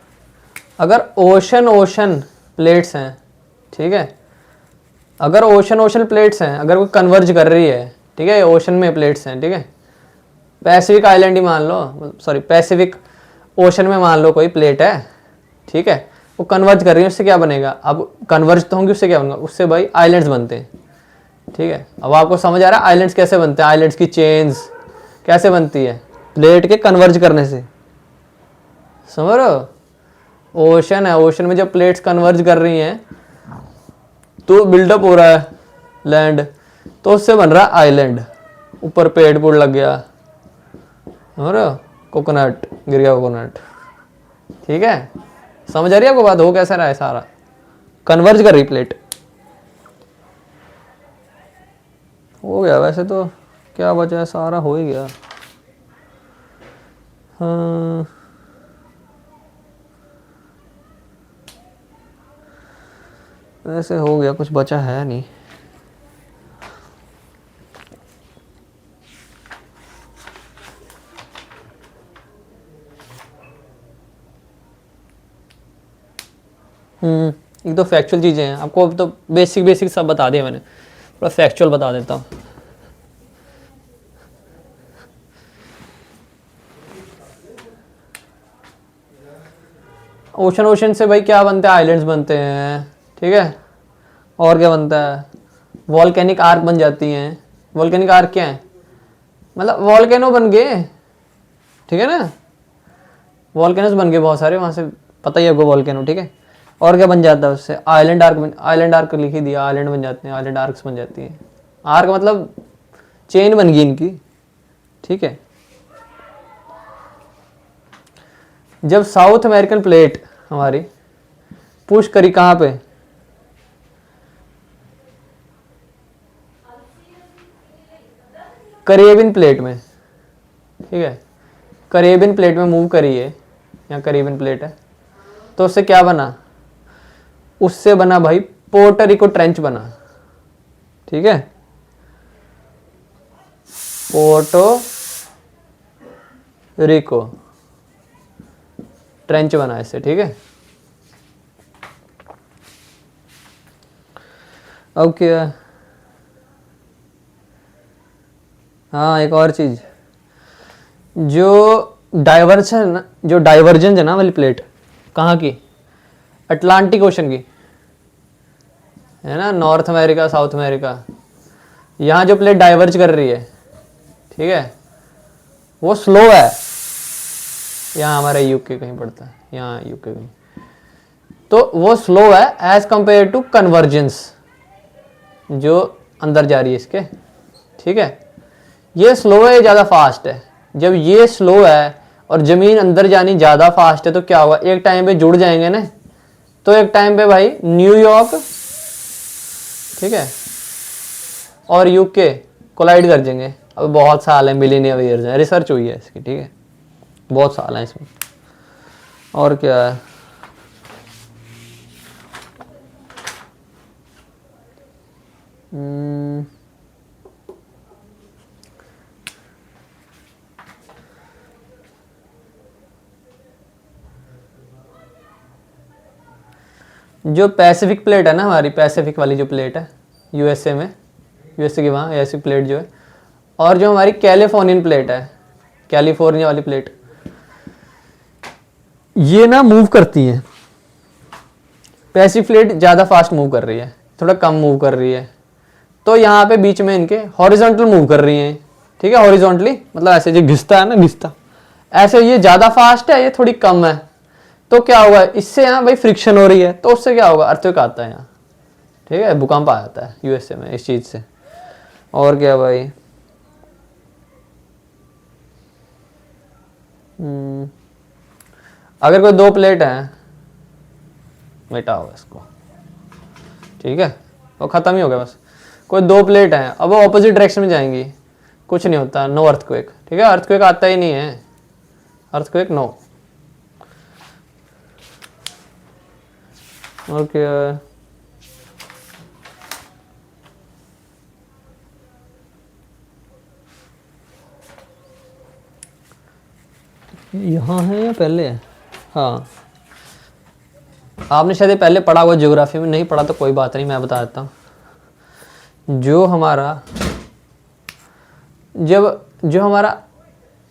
अगर ओशन प्लेट्स हैं, ठीक है, अगर ओशन प्लेट्स हैं, अगर वो कन्वर्ज कर रही है, ठीक है, ओशन में प्लेट्स हैं, ठीक है, पैसिफिक आइलैंड ही मान लो, सॉरी पैसिफिक ओशन में मान लो कोई प्लेट है, ठीक है, वो कन्वर्ज कर रही है, उससे क्या बनेगा? अब कन्वर्ज तो होंगे, उससे क्या बनेगा? उससे भाई आइलैंड्स बनते हैं, ठीक है। अब आपको समझ आ रहा है आइलैंड्स कैसे बनते हैं? आइलैंड्स की चेन्स कैसे बनती है? प्लेट के कन्वर्ज करने से, समझ रहे हो? ओशन है, ओशन में जब प्लेट्स कन्वर्ज कर रही हैं तो बिल्डअप हो रहा है लैंड, तो उससे बन रहा है आइलैंड। ऊपर पेड़ पुड़ लग गया, समझ रहे हो? कोकोनट गिर गया, कोकोनट, ठीक है। समझ आ रही है आपको बात? हो कैसा रहा है? सारा कन्वर्ज कर रही प्लेट, हो गया वैसे तो। क्या बचा है? सारा हो ही गया। हाँ, वैसे हो गया, कुछ बचा है नहीं। एक तो फैक्चुअल चीज़ें हैं, आपको अब तो बेसिक सब बता दिया मैंने, थोड़ा फैक्चुअल बता देता हूँ। ओशन से भाई क्या बनते हैं? आइलैंड्स बनते हैं, ठीक है। और क्या बनता है? वॉल्केनिक आर्क बन जाती हैं। वॉल्केनिक आर्क क्या है? मतलब वॉल्केनो बन गए, ठीक है ना, वॉल्केनोस बन गए बहुत सारे वहाँ से, पता ही है आपको वॉल्केनो, ठीक है। और क्या बन जाता है उससे? आइलैंड आर्क लिख ही दिया, आइलैंड बन जाते हैं, आइलैंड आर्क्स बन जाती हैं। आर्क मतलब चेन बन गई इनकी, ठीक है। जब साउथ अमेरिकन प्लेट हमारी पुश करी कहाँ पे? करेबियन प्लेट में, ठीक है, करेबियन प्लेट में मूव करी है, यहाँ करेबियन प्लेट है, तो उससे क्या बना, उससे बना भाई पोर्टरिको ट्रेंच बना, ठीक है, पोर्टो रिको ट्रेंच बना इससे, ठीक है। अब क्या, हाँ एक और चीज, जो डाइवर्जेंस है ना वाली प्लेट, कहाँ की, अटलांटिक ओशन की, है ना, नॉर्थ अमेरिका साउथ अमेरिका, यहाँ जो प्लेट डाइवर्ज कर रही है, ठीक है, वो स्लो है, यहाँ हमारा यूके कहीं पड़ता है, यहाँ यूके कहीं, तो वो स्लो है एज कंपेयर टू कन्वर्जेंस जो अंदर जा रही है इसके, ठीक है। ये स्लो है, ये ज़्यादा फास्ट है। जब ये स्लो है और ज़मीन अंदर जानी ज़्यादा फास्ट है तो क्या होगा, एक टाइम पे जुड़ जाएंगे ना, तो एक टाइम पे भाई न्यूयॉर्क, ठीक है, और यूके कोलाइड कर जाएंगे। अब बहुत साल है, मिलियन ईयर्स है, रिसर्च हुई है इसकी, ठीक है, बहुत साल है इसमें। और क्या है, जो पैसिफिक प्लेट है ना हमारी, पैसिफिक वाली जो प्लेट है यूएसए में, यूएसए की वहाँ ऐसी प्लेट जो है, और जो हमारी कैलिफोर्नियन प्लेट है, कैलिफोर्निया वाली प्लेट, ये ना मूव करती है। पैसिफिक प्लेट ज़्यादा फास्ट मूव कर रही है, थोड़ा कम मूव कर रही है, तो यहाँ पे बीच में इनके हॉरिजॉन्टल मूव कर रही हैं, ठीक है, हॉरिजॉन्टली मतलब ऐसे जो घिसता है ना, घिसता ऐसे, ये ज़्यादा फास्ट है, ये थोड़ी कम है, तो क्या होगा, इससे यहाँ भाई फ्रिक्शन हो रही है, तो उससे क्या होगा, अर्थक्वेक आता है यहाँ, ठीक है, भूकंप आ जाता है यूएसए में इस चीज़ से। और क्या भाई, अगर कोई दो प्लेट है, मिटाओ इसको, ठीक है, वो ख़त्म ही हो गया बस। कोई दो प्लेट हैं, अब वो ऑपोजिट डायरेक्शन में जाएंगी, कुछ नहीं होता, नो अर्थक्वेक, ठीक है, अर्थक्वेक आता ही नहीं है, अर्थक्वेक नो। और क्या, यहाँ है या पहले है, हाँ आपने शायद पहले पढ़ा हुआ, ज्योग्राफी में नहीं पढ़ा तो कोई बात नहीं, मैं बता देता हूँ। जो हमारा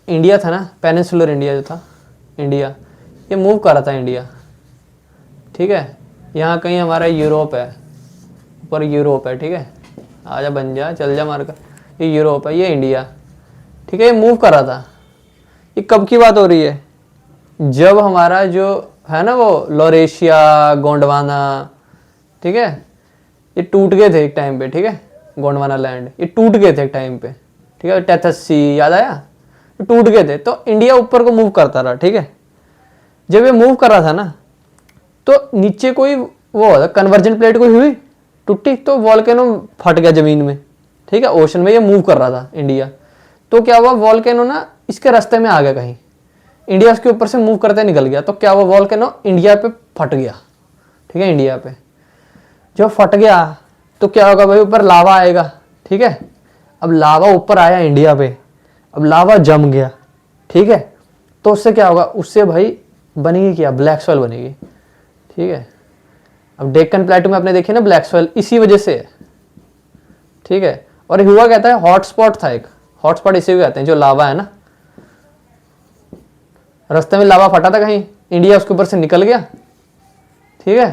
इंडिया था ना, पेनिनसुलर इंडिया जो था, इंडिया ये मूव कर रहा था इंडिया, ठीक है, यहाँ कहीं हमारा यूरोप है, ऊपर यूरोप है, ठीक है, आजा बन जा, चल जा मार कर, ये यूरोप है, ये इंडिया, ठीक है, ये मूव कर रहा था। ये कब की बात हो रही है, जब हमारा जो है ना वो लॉरेशिया, गोंडवाना, ठीक है, ये टूट गए थे एक टाइम पे, ठीक है, गोंडवाना लैंड ये टूट गए थे एक टाइम पे, ठीक है, टेथसी याद आया, ये टूट गए थे, तो इंडिया ऊपर को मूव करता रहा, ठीक है। जब ये मूव कर रहा था ना, तो नीचे कोई वो कन्वर्जेंट प्लेट कोई हुई, टूटी, तो वॉल्केनो फट गया जमीन में, ठीक है, ओशन में ये मूव कर रहा था इंडिया, तो क्या हुआ, वॉल्केनो ना इसके रास्ते में आ गया कहीं, इंडिया उसके ऊपर से मूव करते निकल गया, तो क्या हुआ, वॉल्केनो इंडिया पे फट गया, ठीक है, इंडिया पे जो फट गया तो क्या होगा भाई, ऊपर लावा आएगा, ठीक है, अब लावा ऊपर आया इंडिया पे, अब लावा जम गया, ठीक है, तो उससे क्या होगा, उससे भाई बनेगी क्या, ब्लैक सॉइल बनेगी, ठीक है। अब डेक्कन प्लेटू में आपने देखी ना ब्लैक सॉइल, इसी वजह से है, ठीक है। और हुआ कहता है हॉटस्पॉट था, एक हॉटस्पॉट इसी को कहते हैं, जो लावा है ना, रास्ते में लावा फटा था कहीं, इंडिया उसके ऊपर से निकल गया, ठीक है,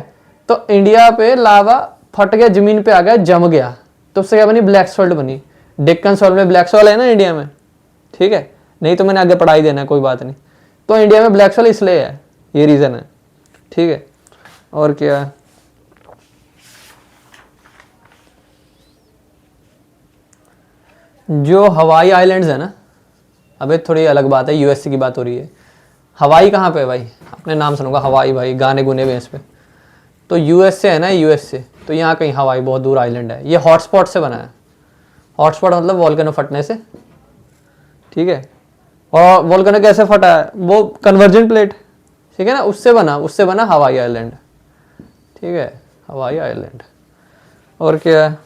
तो इंडिया पे लावा फट गया, जमीन पे आ गया, जम गया, तो उससे क्या बनी, ब्लैक सॉल्ट बनी। डेक्कन सॉल्ट में ब्लैक सॉल्ट है ना इंडिया में, ठीक है, नहीं तो मैंने आगे पढ़ाई देना है, कोई बात नहीं, तो इंडिया में ब्लैक सॉल्ट इसलिए है, ये रीजन है, ठीक है। और क्या, जो हवाई आइलैंड्स है ना, अबे थोड़ी अलग बात है, यूएसए की बात हो रही है। हवाई कहाँ पे है भाई, आपने नाम सुना होगा हवाई, भाई गाने गुने में इस पे, तो यूएसए है ना, यूएसए, तो यहाँ कहीं हवाई बहुत दूर आइलैंड है, ये हॉटस्पॉट से बना है, हॉटस्पॉट मतलब वॉल्केनो फटने से ठीक है। और वोल्केनो कैसे फटा है, वो कन्वर्जेंट प्लेट, ठीक है ना, उससे बना हवाई आइलैंड, ठीक है, हवाई आइलैंड। और क्या है,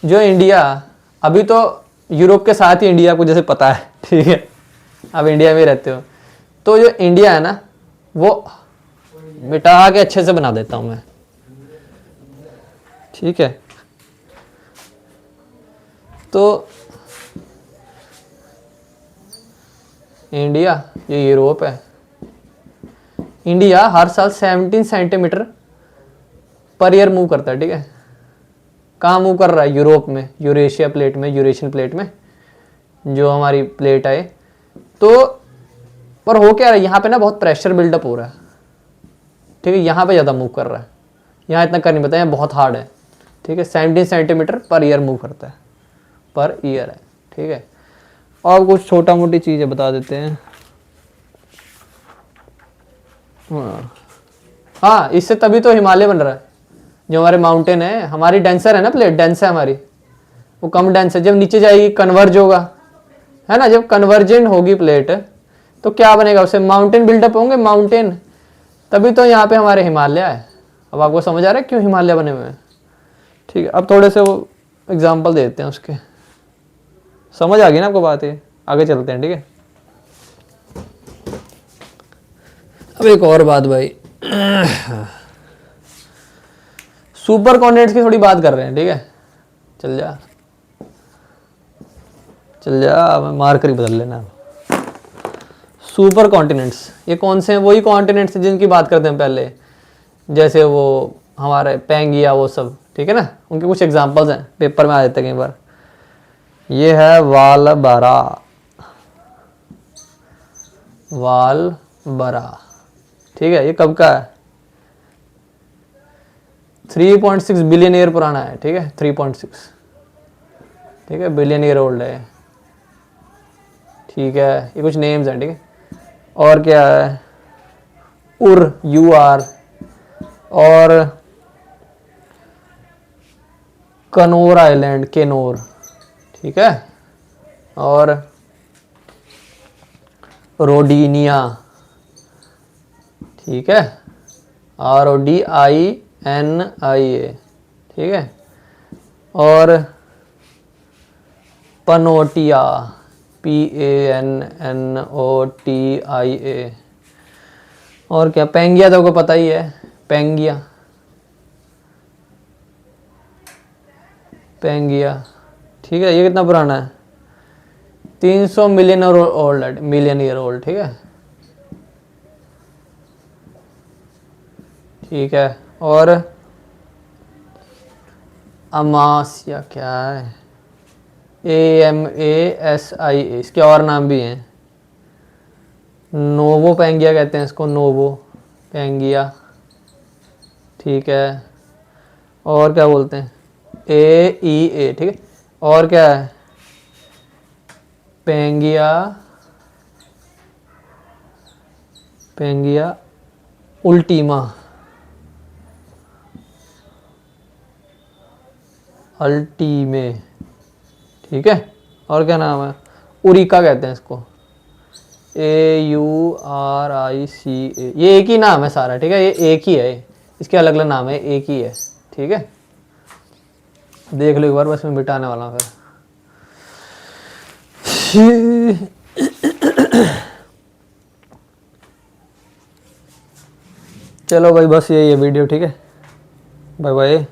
जो इंडिया, अभी तो यूरोप के साथ ही इंडिया को जैसे पता है, ठीक है, अब इंडिया में रहते हो, तो जो इंडिया है ना वो मिटा के अच्छे से बना देता हूं मैं, ठीक है। तो इंडिया, ये यूरोप है, इंडिया हर साल 17 सेंटीमीटर पर ईयर मूव करता है, ठीक है। कहाँ मूव कर रहा है, यूरोप में, यूरेशिया प्लेट में, यूरेशियन प्लेट में, जो हमारी प्लेट है। तो पर हो क्या रहा है, यहाँ पे ना बहुत प्रेशर बिल्डअप हो रहा है, ठीक है, यहाँ पे ज़्यादा मूव कर रहा है, यहाँ इतना कर नहीं पाता, यहाँ बहुत हार्ड है, ठीक है। 17 सेंटीमीटर पर ईयर मूव करता है, पर ईयर है, ठीक है। और कुछ छोटा मोटी चीज़ें बता देते हैं। हाँ, इससे तभी तो हिमालय बन रहा है, जो हमारे माउंटेन है, हमारी डेंसर है ना प्लेट, डेंस है हमारी, वो कम डेंस है, जब नीचे जाएगी कन्वर्ज होगा, है ना, जब कन्वर्जेंट होगी प्लेट तो क्या बनेगा, उससे माउंटेन बिल्डअप होंगे, माउंटेन, तभी तो यहाँ पे हमारे हिमालय है। अब आपको समझ आ रहा है क्यों हिमालय बने हुए हैं, ठीक है। अब थोड़े से वो एग्जाम्पल देते हैं उसके, समझ आ गई ना आपको बात, है आगे चलते हैं, ठीक है। अब एक और बात भाई, सुपर कॉन्टिनेंट्स की थोड़ी बात कर रहे हैं, ठीक है, चल जा चल जा, मैं मार्कर ही बदल लेना। सुपर कॉन्टिनेंट्स ये कौन से हैं, वही कॉन्टिनेंट्स जिनकी बात करते हैं पहले, जैसे वो हमारे पैंगिया वो सब, ठीक है ना, उनके कुछ एग्जांपल्स हैं, पेपर में आ जाते हैं कई बार। ये है वालबारा, वालबारा, ठीक है, ये कब का है, 3.6 बिलियन ईयर पुराना है, ठीक है, 3.6, ठीक है, बिलियन ईयर ओल्ड है, ठीक है। ये कुछ नेम्स हैं, ठीक है। और क्या है, UR, और कनोर आइलैंड, केनोर, ठीक है, और रोडिनिया, ठीक है, RODINIA, ठीक है, और पनोटिया, PANNOTIA, और क्या, पेंगिया तो आपको पता ही है, पेंगिया, पेंगिया, ठीक है। ये कितना पुराना है, 300 मिलियन ओल्ड है, मिलियन ईयर ओल्ड, ठीक है, ठीक है। और अमासिया क्या है, AMASIA, इसके और नाम भी हैं, नोवो पेंगिया कहते हैं इसको, नोवो पेंगिया, ठीक है। और क्या बोलते हैं, AEA, ठीक है। और क्या है, पेंगिया, पेंगिया उल्टीमा, अल्टीमे, ठीक है। और क्या नाम है, उरिका कहते हैं इसको, AURICA, ये एक ही नाम है सारा, ठीक है, ये एक ही है, इसके अलग अलग नाम है, एक ही है, ठीक है। देख लो एक बार, बस मैं मिटाने वाला हूँ फिर। चलो भाई, बस यही है वीडियो, ठीक है, बाय बाय।